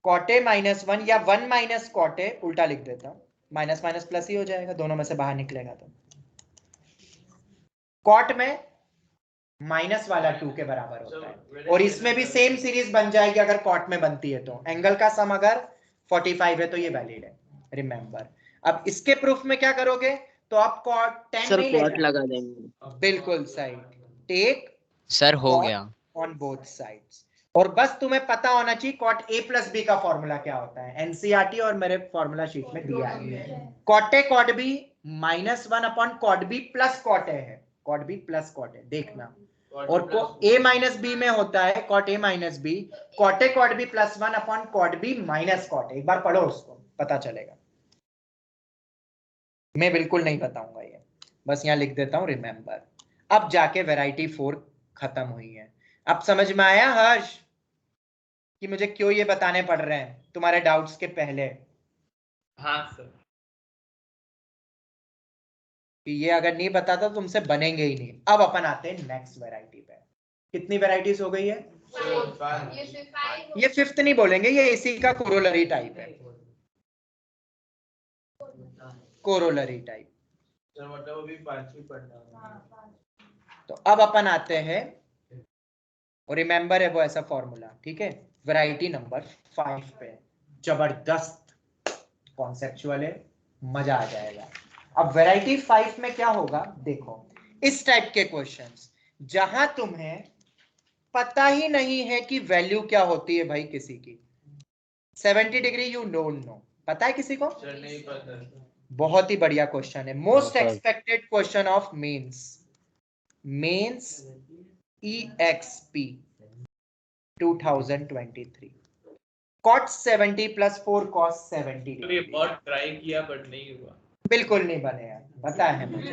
A: cot a -1 या 1 - cot a, उल्टा लिख देता हूं, माइनस माइनस प्लस ही हो जाएगा, दोनों में से बाहर निकलेगा तो। कॉट में माइनस वाला 2 के बराबर होता है और इसमें भी सेम सीरीज बन जाएगी अगर कॉट में बनती है तो। एंगल का सम अगर 45 है तो ये वैलिड है, रिमेंबर। अब इसके प्रूफ में क्या करोगे तो आप कॉट 10
D: सर
A: नहीं लेना,
D: कॉट लगा देंगे।
A: बिल्कुल सही, टेक
I: सर हो गया
A: ऑन बोथ साइड्स। और बस तुम्हें पता होना चाहिए cot a + b का फॉर्मूला क्या होता है, एनसीईआरटी और मेरे फॉर्मूला शीट में दिया है। cot a cot b -1 cot b + cot a है, cot b + cot a देखना। और a - b में होता है cot a - b, cot a cot b +1 cot b - cot a। एक बार पढ़ो उसको, पता चलेगा। मैं बिल्कुल नहीं बताऊंगा ये, बस यहाँ लिख देता हूं रिमेंबर। अब जाके वैरायटी 4 खत्म हुई है। अब समझ में आया हर्ष कि मुझे क्यों ये बताने पड़ रहे हैं तुम्हारे डाउट्स के पहले?
B: हाँ सर।
A: कि ये अगर नहीं बताता तो तुमसे बनेंगे ही नहीं। अब अपन आते हैं नेक्स्ट वैरायटी पे। कितनी वैरायटीज हो गई है? ये 5th नहीं बोलेंगे, ये इसी का कोरोलरी टाइप है, कोरोलरी टाइप।
E: मतलब अभी 5वीं पढ़ना।
A: तो अब अपन आते हैं, और रिमेंबर है वो ऐसा फॉर्मूला, ठीक है। वैरायटी नंबर 5 पे जबरदस्त कॉन्सेप्चुअल है, मजा आ जाएगा। अब वैरायटी 5 में क्या होगा देखो, इस टाइप के क्वेश्चंस जहां तुम्हें पता ही नहीं है कि वैल्यू क्या होती है भाई किसी की। 70 डिग्री यू डोंट नो, पता है किसी को?
E: सर नहीं पता।
A: बहुत ही बढ़िया क्वेश्चन है, most expected question of mains EXP 2023। cot 70 + 4 cos 70
B: तो ये बहुत ट्राई किया बट नहीं हुआ।
A: बिल्कुल नहीं बने यार, पता है मुझे,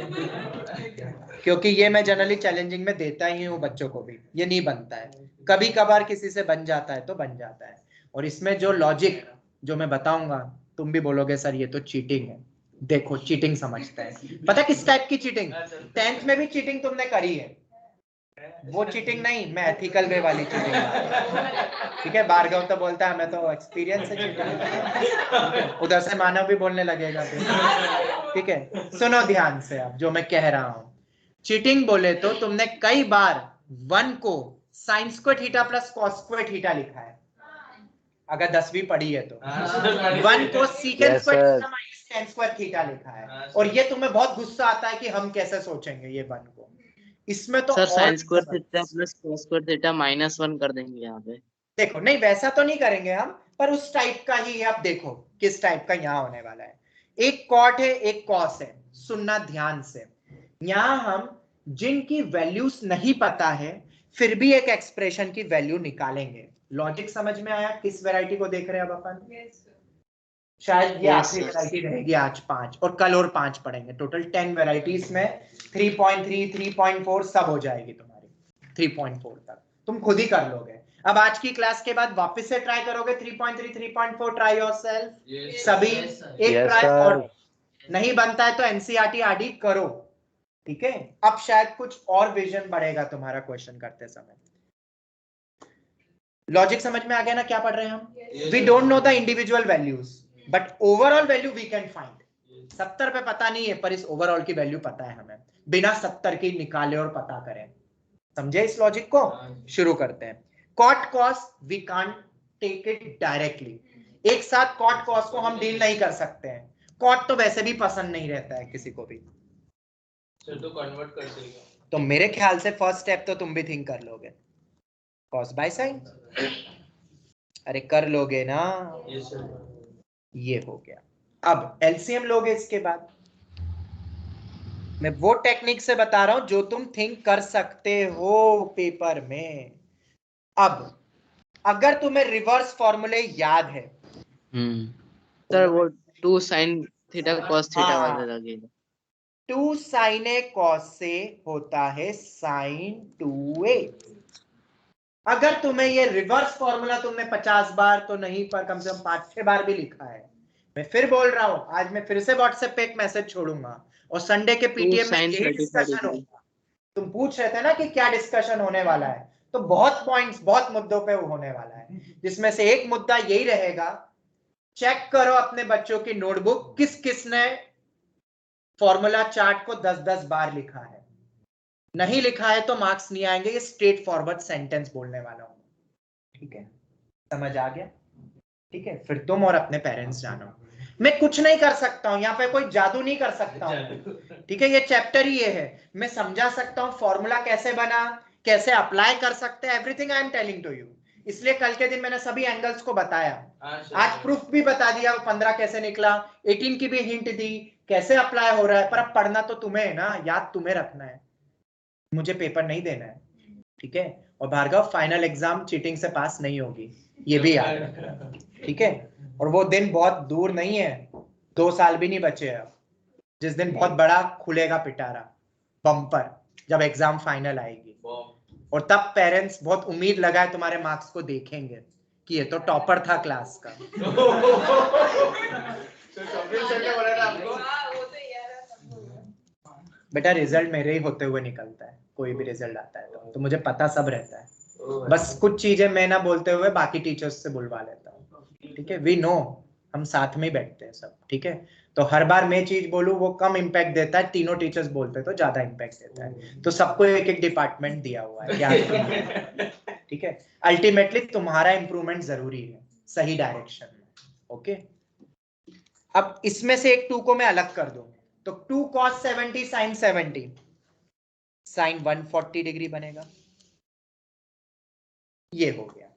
A: क्योंकि ये मैं जनरली चैलेंजिंग में देता ही हूँ बच्चों को भी। ये नहीं बनता है, कभी कभार किसी से बन जाता है तो बन जाता है। और इसमें जो लॉजिक जो मैं बताऊंगा तुम भी बोलोगे सर ये तो चीटिंग है। देखो चीटिंग समझते हैं, पता किस टाइप की चीटिंग? 10th में भी चीटिंग तुमने करी है, वो चीटिंग नहीं, मैं एथिकल वे वाली चीटिंग, ठीक है। भार्गव तो बोलता है मैं तो एक्सपीरियंस है चीटिंग, उधर से मानव भी बोलने लगेगा फिर, ठीक है। सुनो ध्यान से अब जो मैं कह रहा हूं। चीटिंग बोले तो तुमने कई बार 1 को sin² थीटा + cos² थीटा लिखा है, अगर 10वीं पढ़ी है तो। 1 को secant² थीटा - tan² थीटा लिखा है, और ये तुम्हें बहुत गुस्सा आता है कि हम कैसे सोचेंगे ये 1 को। इसमें तो
D: sir sin² theta + cos² theta -1 कर देंगे यहाँ पे।
A: देखो नहीं वैसा तो नहीं करेंगे हम, पर उस टाइप का ही आप देखो किस टाइप का यहाँ होने वाला है। एक कॉट है एक कॉस है, सुनना ध्यान से। यहाँ हम जिनकी वैल्यूज नहीं पता है फिर भी एक एक्सप्रेशन की वैल्यू निकालेंगे। लॉजिक समझ में आया? किस वैरायटी को देख रहे हैं अब अपन? शायद ये आखिरी वैरायटी रहेगी आज 5, और कल और 5 पढ़ेंगे। टोटल 10 वैरायटीज में 3.3 3.4 सब हो जाएगी तुम्हारी। 3.4 तक तुम खुद ही कर लोगे। अब आज की क्लास के बाद वापस से ट्राई करोगे 3.3 3.4, ट्राई योरसेल्फ सभी। एक ट्राई और नहीं बनता है तो एनसीईआरटी आरडी करो, ठीक है। अब शायद कुछ और विजन बढ़ेगा तुम्हारा क्वेश्चन करते समय। लॉजिक समझ में आ गया ना क्या पढ़ रहे हैं हम? We don't know the individual values but overall value we can find. 70 पे पता नहीं है पर इस ओवरऑल की वैल्यू पता है हमें, बिना 70 की निकाले और पता करें। समझे इस लॉजिक को? शुरू करते हैं। cot cos we can't take it directly, एक साथ कॉट कॉस को हम डील नहीं कर सकते हैं, कॉट तो वैसे भी पसंद नहीं रहता है किसी को भी।
E: सर तो कन्वर्ट कर देगा।
A: तो मेरे ख्याल से फर्स्ट स्टेप तो तुम भी थिंक कर लोगे, कॉस बाय साइन। अरे कर लोगे ना,
E: यस सर।
A: ये हो गया। अब एलसीएम लोगे इसके बाद। मैं वो टेक्निक से बता रहा हूं जो तुम थिंक कर सकते हो पेपर में। अब अगर तुम्हें रिवर्स फॉर्मूले याद है,
D: सर वो 2 sin थीटा cos थीटा
A: हाँ,
D: वाला लगेगा।
A: 2 sin a cos से होता है sin 2a। अगर तुम्हें ये रिवर्स फॉर्मूला तुमने 50 बार तो नहीं पर कम से कम 5-6 बार भी लिखा है, मैं फिर बोल रहा हूं, आज मैं फिर से व्हाट्सएप पे एक मैसेज छोड़ूंगा और संडे के
D: 2
A: पीटीएम में
D: sin
A: यही
D: 35
A: डिस्कशन
D: डिग्री।
A: होगा। तुम पूछ रहे थे ना कि क्या डिस्कशन होने वाला है, तो बहुत पॉइंट्स, बहुत मुद्दों पे वो होने वाला है, जिसमें से एक मुद्दा यही रहेगा, चेक करो अपने बच्चों की नोटबुक, किस किसने फॉर्मूला चार्ट को 10-10 बार लिखा है। नहीं लिखा है तो मार्क्स नहीं आएंगे, ये स्ट्रेट फॉरवर्ड सेंटेंस बोलने वाला हूं, ठीक है? समझ आ गया? ठीक है, फिर तुम और अपने पेरेंट्स जानो। मैं कुछ नहीं कर सकता हूं यहाँ पे, कोई जादू नहीं कर सकता हूं, ठीक है? ये चैप्टर ही ये है, मैं समझा सकता हूँ फॉर्मूला कैसे बना, कैसे अप्लाई कर सकते हैं, everything I am telling to you. इसलिए कल के दिन मैंने सभी एंगल्स को बताया, आज प्रूफ भी बता दिया 15 कैसे निकला, 18 की भी हिंट दी कैसे अप्लाई हो रहा है। पर अब पढ़ना तो तुम्हें है ना, याद तुम्हें रखना है, मुझे पेपर नहीं देना है, ठीक है? और भार्गव, फाइनल एग्जाम चीटिंग से पास नहीं होगी, ये भी याद रखना, ठीक है? और वो दिन बहुत दूर नहीं है, 2 साल भी नहीं बचे हैं, जिस दिन बहुत बड़ा खुलेगा पिटारा, बम्पर, जब एग्जाम फाइनल आएगी, और तब पेरेंट्स बहुत उम्मीद लगाए तुम्हारे मार्क्स को देखेंगे कि ये तो टॉपर था क्लास का। बेटा रिजल्ट मेरे ही होते हुए निकलता है, कोई भी रिजल्ट आता है तो मुझे पता सब रहता है, बस कुछ चीजें मैं ना बोलते हुए बाकी टीचर्स से बुलवा लेता हूँ, ठीक है? वी नो, हम साथ में बैठते हैं सब, ठीक है? तो हर बार मैं चीज बोलूं वो कम इम्पैक्ट देता है, तीनों टीचर्स बोलते तो ज्यादा इम्पैक्ट देता है। तो सबको एक एक डिपार्टमेंट दिया हुआ है, क्या ठीक है? अल्टीमेटली तुम्हारा इंप्रूवमेंट जरूरी है सही डायरेक्शन में, ओके? अब इसमें से एक 2 को मैं अलग कर दूं, तो 2 cos 70 sin 70 sin 140 डिग्री बनेगा, ये हो गया,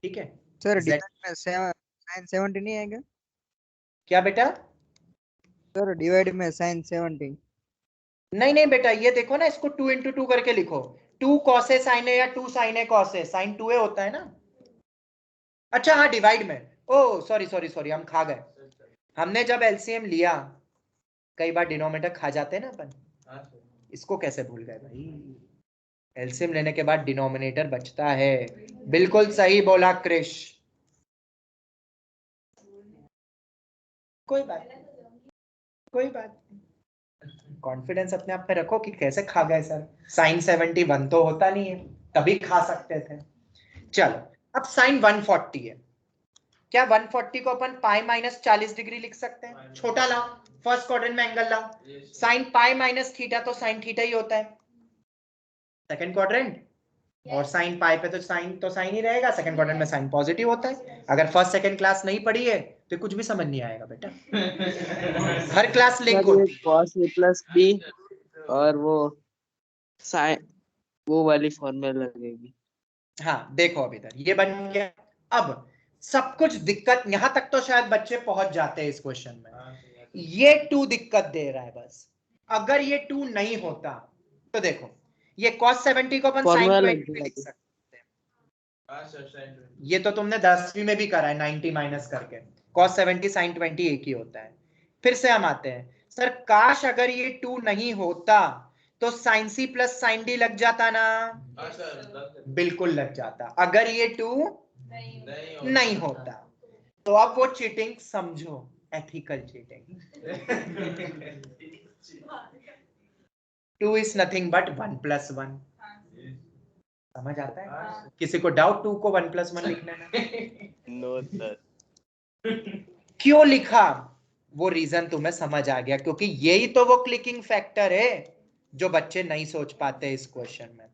A: ठीक है?
J: सर
A: Z-
J: डिवाइड में sin 70 नहीं आएगा?
A: क्या बेटा?
J: सर डिवाइड में sin 70।
A: नहीं नहीं बेटा, ये देखो ना, इसको 2 into 2 करके लिखो, 2 cos a sin a या 2 sin a cos a, sin 2a होता है ना। अच्छा हाँ, डिवाइड में, ओ सॉरी सॉरी सॉरी, हम खा गए, हमने जब एलसीएम लिया कई बार डिनोमिनेटर खा जाते हैं ना अपन, इसको कैसे भूल गए भाई? एलसीएम लेने के बाद डिनोमिनेटर बचता है, बिल्कुल सही बोला क्रिश। कोई बात कॉन्फिडेंस अपने आप पे रखो कि कैसे खा गए सर, साइन 71 तो होता नहीं है, तभी खा सकते थे। चलो अब साइन 140 है, क्या 140 को अपन पाई माइनस 40 डिग्री लिख सकते हैं? छोटा लाओ, फर्स्ट क्वाड्रेंट में एंगल लाओ, साइन पाई माइनस थीटा तो साइन थीटा ही होता है सेकंड क्वाड्रेंट, और साइन पाई पे तो साइन ही रहेगा, सेकंड क्वाड्रेंट में साइन पॉजिटिव होता है। अगर फर्स्ट सेकंड क्लास नहीं पढ़ी है तो कुछ भी समझ नहीं आएगा बेटा, हर क्लास लिंक होती है।
D: cos a plus b और वो sin वो वाली फॉर्मूला लगेगी।
A: हाँ देखो अब इधर ये बन गया। अब सब कुछ दिक्कत यहां तक तो शायद बच्चे पहुंच जाते हैं इस क्वेश्चन में, ये 2 दिक्कत दे रहा है बस। अगर ये 2 नहीं होता तो देखो, ये cos 70 को अपन sin
D: फॉर्मूला
A: 20
D: लग
A: भी
D: गया
A: लिख
D: तो।
A: सकते हैं, ये तो तुमने 10वीं में भी करा है 90 माइनस करके, cos 70 sin 20 एक ही होता है। फिर से हम आते हैं, सर काश अगर ये 2 नहीं होता तो sin c plus sin d लग जाता ना? बिल्कुल लग जाता, अगर ये 2 नहीं होता। तो अब वो चीटिंग समझो, ethical cheating. 2 is nothing but 1 plus 1, समझ आता है? किसी को डाउट 2 को 1 plus 1 लिखने में?
C: No sir.
A: क्यों लिखा वो रीजन तुम्हें समझ आ गया, क्योंकि यही तो वो क्लिकिंग फैक्टर है जो बच्चे नहीं सोच पाते इस क्वेश्चन में।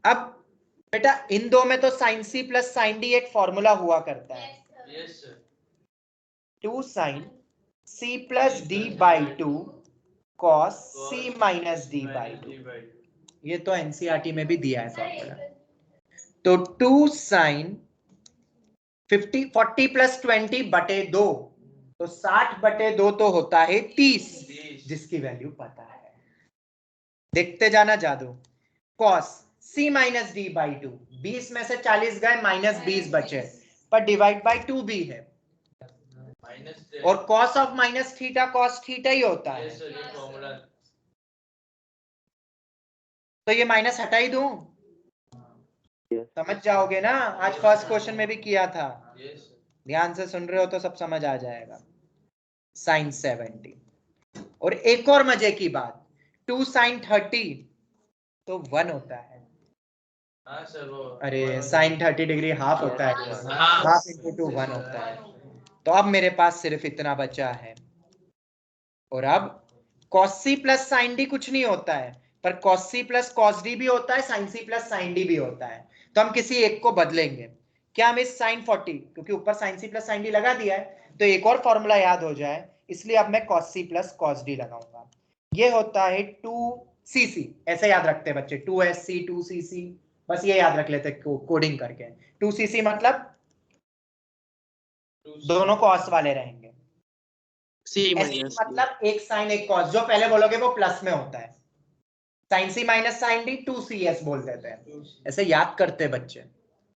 A: अब बेटा इन दो में तो sine C plus sine D एक फॉर्मूला हुआ करता है।
E: Yes, sir.
A: 2 sine C plus D by 2 cos C minus D by 2। ये तो एनसीईआरटी में भी दिया है फॉर्मूला। तो 2 साइन 40 प्लस 20 बटे 2, तो 60 बटे 2 तो होता है 30, जिसकी वैल्यू पता है। देखते जाना जादू। Cos C minus D by 2, 20 में से 40 गए, माइनस 20 बचे, पर डिवाइड बाई 2 भी है। और cos of minus theta cos theta ही होता है।
E: Yes, sir. ये formula.
A: तो ये माइनस हटा ही दूं, समझ जाओगे ना। आज फर्स्ट क्वेश्चन में भी किया था।
E: Yes, sir.
A: ध्यान से सुन रहे हो तो सब समझ आ जाएगा। साइन 70। और एक और मजे की बात, 2 साइन 30 तो 1 होता है।
E: हाँ सर वो।
A: अरे साइन 30 डिग्री हाफ होता है,
B: हाँ।
A: हाफ इंटू 2 1 होता है। तो अब मेरे पास सिर्फ इतना बचा है। और अब cos c plus sine D कुछ नहीं होता है, पर cos c plus cos d भी होता है, sin c plus sine D भी होता है। तो हम किसी एक को बदलेंगे। क्या हम इस sin 40, क्योंकि ऊपर sin c plus sine D लगा दिया है, तो एक और फॉर्मूला याद हो जाए, इसलिए अब मैं cos c plus cos d लगाऊंगा। ये होता है 2cc, ऐसे याद रखते हैं बच्चे, 2sc 2cc, बस ये याद रख लेते कोडिंग करके। 2cc मतलब दोनों cos वाले रहेंगे।
D: सी
A: ऐसे
D: माइनस
A: मतलब एक साइन एक कॉस, जो पहले बोलोगे वो प्लस में होता है। साइन सी माइनस साइन डी 2cs बोल देते हैं। ऐसे याद करते हैं बच्चे,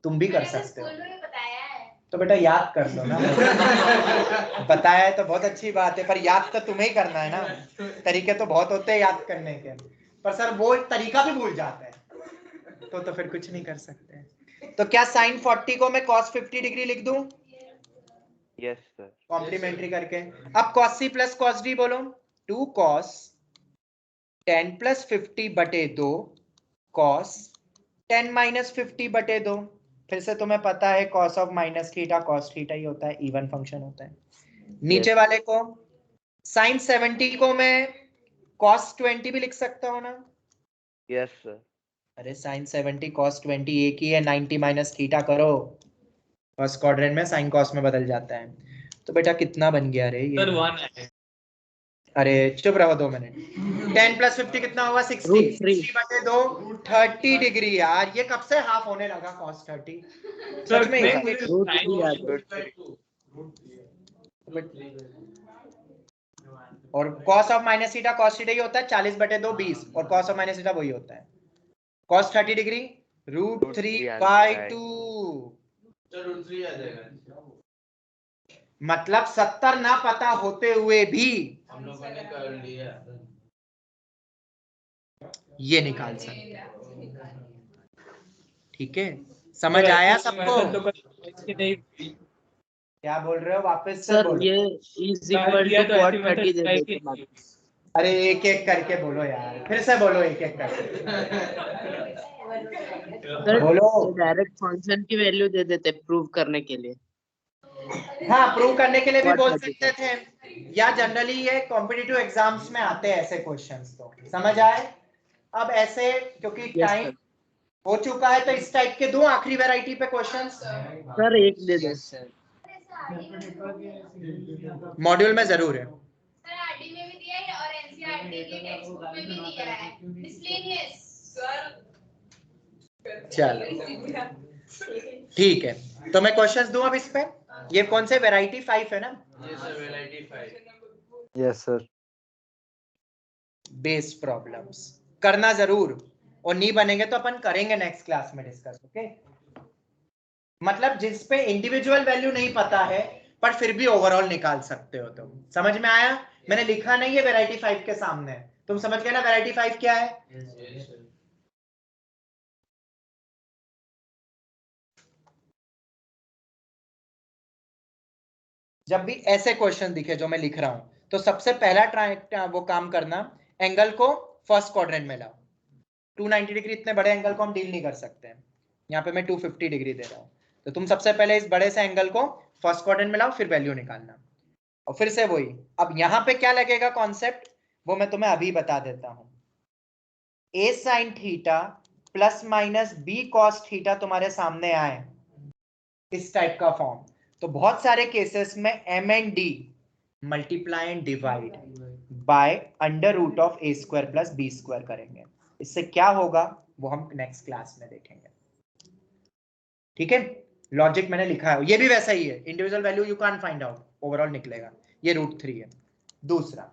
A: तुम भी कर सकते हो। तो बेटा याद कर लो ना। बताया है तो बहुत अच्छी बात है, पर याद तो तुम्हें ही करना है ना। तरीके तो बहुत होते हैं याद करने के, पर सर वो तरीका भी भूल जाते हैं, तो फिर कुछ नहीं कर सकते। तो क्या साइन 40 को मैं cos 50 डिग्री लिख दूं?
G: Yes sir.
A: कॉम्प्लीमेंट्री करके। अब cos c plus cos d बोलो, 2 cos 10 प्लस 50 बटे 2 cos 10 माइनस 50 बटे 2। फिर से तुम्हें पता है cos of minus theta cos theta ही होता है, इवन फंक्शन होता है। नीचे वाले को sin 70 को मैं cos 20 भी लिख सकता हूं ना?
G: Yes sir.
A: अरे sin 70 cos 20 एक ही है, 90 माइनस थीटा करो, फर्स्ट क्वाड्रेंट में sin cos में बदल जाता है। तो बेटा कितना बन गया रे ये?
B: सर 1 है।
A: अरे चुप रहो 2 मिनट। 10 प्लस 50 कितना होगा? 60। 60 बटे 2 30 डिग्री। यार ये कब से हाफ होने लगा cos 30? सच में
B: नहीं,
A: यार।
B: मुझे
D: रूट
B: sin
D: थ्री याद
A: और cos of minus theta cos theta ही होता है, 40 बटे 2 20, और cos ऑफ माइनस थीटा वही होता है। cos 30 डिग्री √3/2,
E: तो √3 आ जाएगा।
A: मतलब 70 ना पता होते हुए भी
E: हम लोगों ने कर लिया।
A: ये निकाल सकते हैं। ठीक है, समझ आया सबको? क्या बोल रहे हो? वापस से
D: सर
A: बोलो।
D: ये इज इक्वल टू cot 30 दे देते हैं।
A: अरे एक एक करके बोलो यार, फिर से बोलो एक एक करके
D: सर
A: बोलो।
D: डायरेक्ट फंक्शन की वैल्यू दे देते प्रूव करने के लिए।
A: हाँ, प्रूव करने के लिए भी
D: Cot
A: बोल
D: 30
A: सकते थे, या जनरली ये कॉम्पिटिटिव एग्जाम्स में आते हैं ऐसे क्वेश्चंस। तो समझ आए? अब ऐसे क्योंकि टाइम हो चुका है, तो इस टाइप के दो आखिरी वैरायटी पे क्वेश्चंस
D: सर एक दे दो।
A: मॉड्यूल में जरूर है।
H: सर आरडी में भी दिया है और एनसीईआरटी के टेक्स्ट बुक में भी दिया है, मिसलेनियस सर।
A: चलो ठीक है, तो मैं क्वेश्चंस दूं अब इस पे। ये कौन से वैरायटी 5 है ना?
E: ये sir variety 5।
C: Yes sir.
A: Base problems करना जरूर, और नहीं बनेंगे तो अपन करेंगे नेक्स्ट क्लास में डिस्कस। ओके, मतलब जिस पे इंडिविजुअल वैल्यू नहीं पता है पर फिर भी ओवरऑल निकाल सकते हो तुम। समझ में आया? मैंने लिखा नहीं है वैरायटी 5 के सामने, तुम समझ गए ना वैरायटी 5 क्या है? जब भी ऐसे क्वेश्चन दिखे जो मैं लिख रहा हूं, तो सबसे पहला वो काम करना, एंगल को फर्स्ट क्वाड्रेंट में लाओ। 290 डिग्री इतने बड़े एंगल को हम डील नहीं कर सकते हैं, यहाँ पे मैं 250 डिग्री दे रहा हूँ। तो तुम सबसे पहले इस बड़े से एंगल को फर्स्ट क्वाड्रेंट में लाओ, फिर वैल्यू निकालना। और फिर से वही, अब यहाँ पे क्या लगेगा कॉन्सेप्ट, वो मैं तुम्हें अभी बता देता हूँ। a sin theta plus minus B cos theta तुम्हारे सामने आए इस टाइप का फॉर्म, तो बहुत सारे केसेस में M and D multiply and divide by under root of A square plus B square करेंगे। इससे क्या होगा वो हम नेक्स्ट क्लास में देखेंगे। ठीक है, लॉजिक मैंने लिखा है, ये भी वैसा ही है, individual value you can find out, overall निकलेगा, ये √3 है। दूसरा,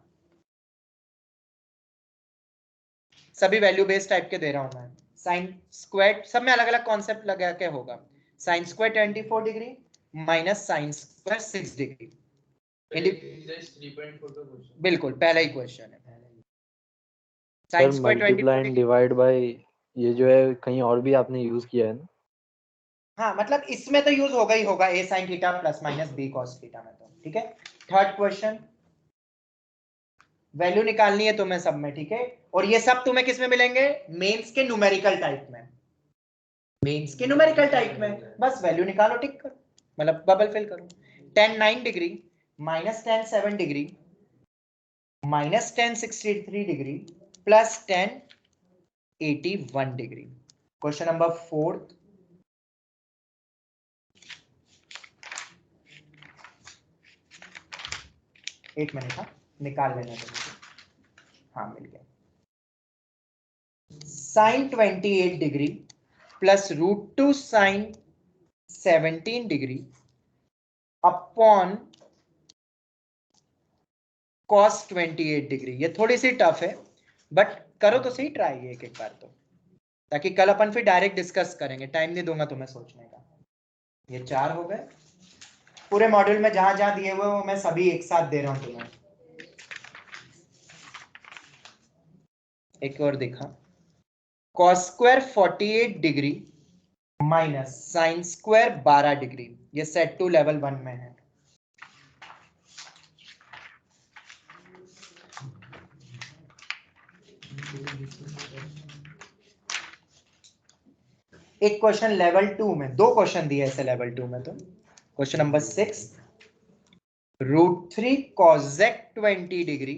A: सभी वैल्यू बेस्ड टाइप के दे रहा हूं मैं, साइन स्क्वायर, सब में अलग अलग कॉन्सेप्ट लगा के होगा, sine square 24 degree minus sine square 6 degree, बिल्कुल पहला ही क्वेश्चन है। Sine square
C: multiply and divide bye ये जो है कहीं और भी आपने यूज किया है ना?
A: हाँ, मतलब इसमें तो यूज होगा ही होगा, A sine theta plus minus B cos theta में तो। ठीक है, थर्ड क्वेश्चन, वैल्यू निकालनी है तुम्हें सब में। ठीक है, और ये सब तुम्हें किस में मिलेंगे? मेंस के न्यूमेरिकल टाइप में, मेंस के न्यूमेरिकल टाइप में, बस वैल्यू निकालो, टिक करो, मतलब बबल फिल करो। tan 9 degree minus tan 7 degree minus tan 63 degree plus tan 81 degree. Question number 4, एक मिनट, हाँ निकाल लेना तो मुझे, हाँ मिल गया। Sine 28 degree plus √2 sine 17 degree upon cos 28 degree. ये थोड़ी सी टफ है बट करो तो सही ट्राई एक एक बार तो, ताकि कल अपन फिर डायरेक्ट डिस्कस करेंगे, टाइम नहीं दूंगा तुम्हें सोचने का। ये 4 हो गए, पूरे मॉड्यूल में जहां जहां दिए हुए वो मैं सभी एक साथ दे रहा हूं तुम्हें। एक और दिखा, cos square 48 degree minus sine square 12 degree, ये सेट 2 लेवल 1 में है। एक क्वेश्चन लेवल 2 में, 2 क्वेश्चन दिए ऐसे लेवल 2 में तो। Question number 6, √3 cosec 20 degree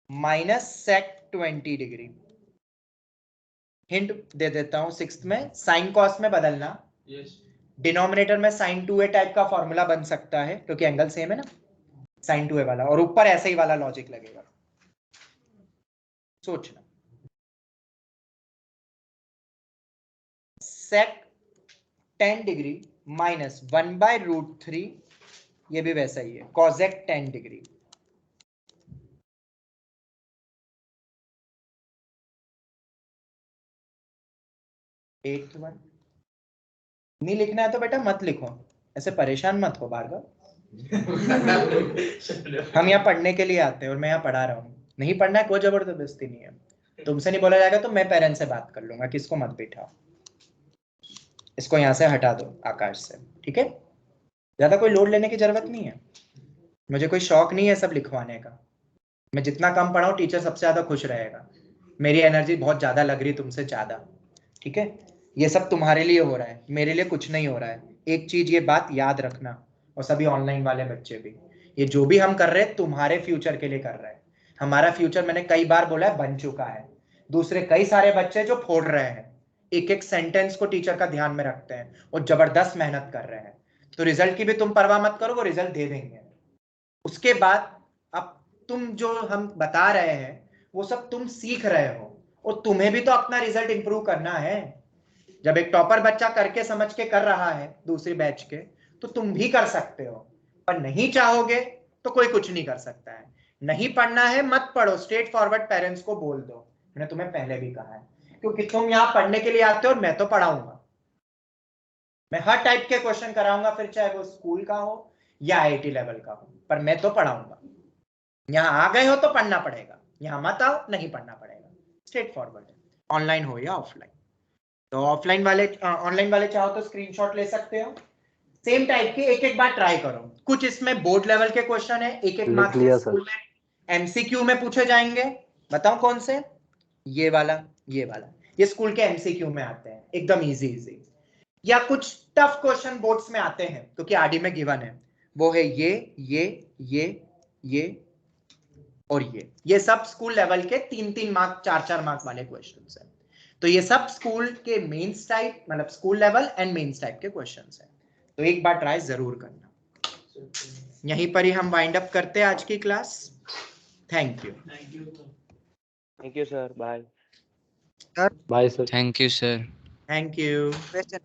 A: minus sec 20 degree. Hint दे देता हूं, 6th में साइन कॉस में बदलना, डिनोमिनेटर में sin 2a टाइप का फॉर्मूला बन सकता है क्योंकि एंगल सेम है ना, sin 2a वाला, और ऊपर ऐसे ही वाला लॉजिक लगेगा, सोचना। sec 10 डिग्री माइनस 1/√3, ये भी वैसा ही है, cosec 10 डिग्री। एट वन नहीं लिखना है तो बेटा मत लिखो, ऐसे परेशान मत हो भार्गव। हम यहाँ पढ़ने के लिए आते हैं और मैं यहाँ पढ़ा रहा हूँ, नहीं पढ़ना है कोई जबरदस्ती नहीं है, तुमसे नहीं बोला जाएगा तो मैं पेरेंट्स से बात कर लूंगा, किसको मत बैठाओ, इसको यहाँ से हटा दो आकाश से। ठीक है, ज्यादा कोई लोड लेने की जरूरत नहीं है, मुझे कोई शौक नहीं है सब लिखवाने का, मैं जितना कम पढ़ाऊँ टीचर सबसे ज्यादा खुश रहेगा, मेरी एनर्जी बहुत ज्यादा लग रही तुमसे ज्यादा। ठीक है, ये सब तुम्हारे लिए हो रहा है, मेरे लिए कुछ नहीं हो रहा है, एक चीज ये बात याद रखना, और सभी ऑनलाइन वाले बच्चे भी, ये जो भी हम कर रहे हैं तुम्हारे फ्यूचर के लिए कर रहे हैं। हमारा फ्यूचर मैंने कई बार बोला है बन चुका है, दूसरे कई सारे बच्चे जो फोड़ रहे हैं, एक एक सेंटेंस को टीचर का ध्यान में रखते हैं और जबरदस्त मेहनत कर रहे हैं, तो रिजल्ट की भी तुम परवाह मत करो, वो रिजल्ट दे देंगे। उसके बाद अब तुम जो हम बता रहे हैं वो सब तुम सीख रहे हो, और तुम्हें भी तो अपना रिजल्ट इंप्रूव करना है। जब एक टॉपर बच्चा करके समझ के कर रहा है दूसरी बैच के, तो तुम भी कर सकते हो, पर नहीं चाहोगे तो कोई कुछ नहीं कर सकता है। नहीं पढ़ना है मत पढ़ो, स्ट्रेट फॉरवर्ड पेरेंट्स को बोल दो, मैंने तुम्हें पहले भी कहा है, क्योंकि तुम यहाँ पढ़ने के लिए आते हो और मैं तो पढ़ाऊंगा, मैं हर टाइप के क्वेश्चन कराऊंगा, फिर चाहे वो स्कूल का हो या IIT लेवल का हो, पर मैं तो पढ़ाऊंगा। यहाँ आ गए हो तो पढ़ना पड़ेगा, यहाँ मत आओ नहीं पढ़ना पड़ेगा, स्ट्रेट फॉरवर्ड है, ऑनलाइन हो या ऑफलाइन। तो ऑफलाइन वाले ऑनलाइन वाले चाहो तो स्क्रीनशॉट ले सकते हो, सेम टाइप के एक एक बार ट्राई करो। कुछ इसमें बोर्ड लेवल के क्वेश्चन है, एक एक मार्क्स के स्कूल में MCQ में पूछे जाएंगे, बताओ कौन से, ये वाला, ये स्कूल के MCQ में आते हैं, एकदम इजी, या कुछ टफ क्वेश्चन बोर्ड्स में आते हैं क्योंकि आरडी में गिवन है, वो है ये और ये सब स्कूल लेवल के 3-3 मार्क 4-4 मार्क वाले क्वेश्चन है। तो ये सब स्कूल के मेंस टाइप मतलब school level and mains type के क्वेश्चंस हैं, तो एक बार ट्राई जरूर करना। यहीं पर ही हम वाइंड अप करते हैं आज की class. Thank you.
G: Thank you sir, bye.
C: Bye sir.
I: Thank you sir.
A: Thank you.
J: Question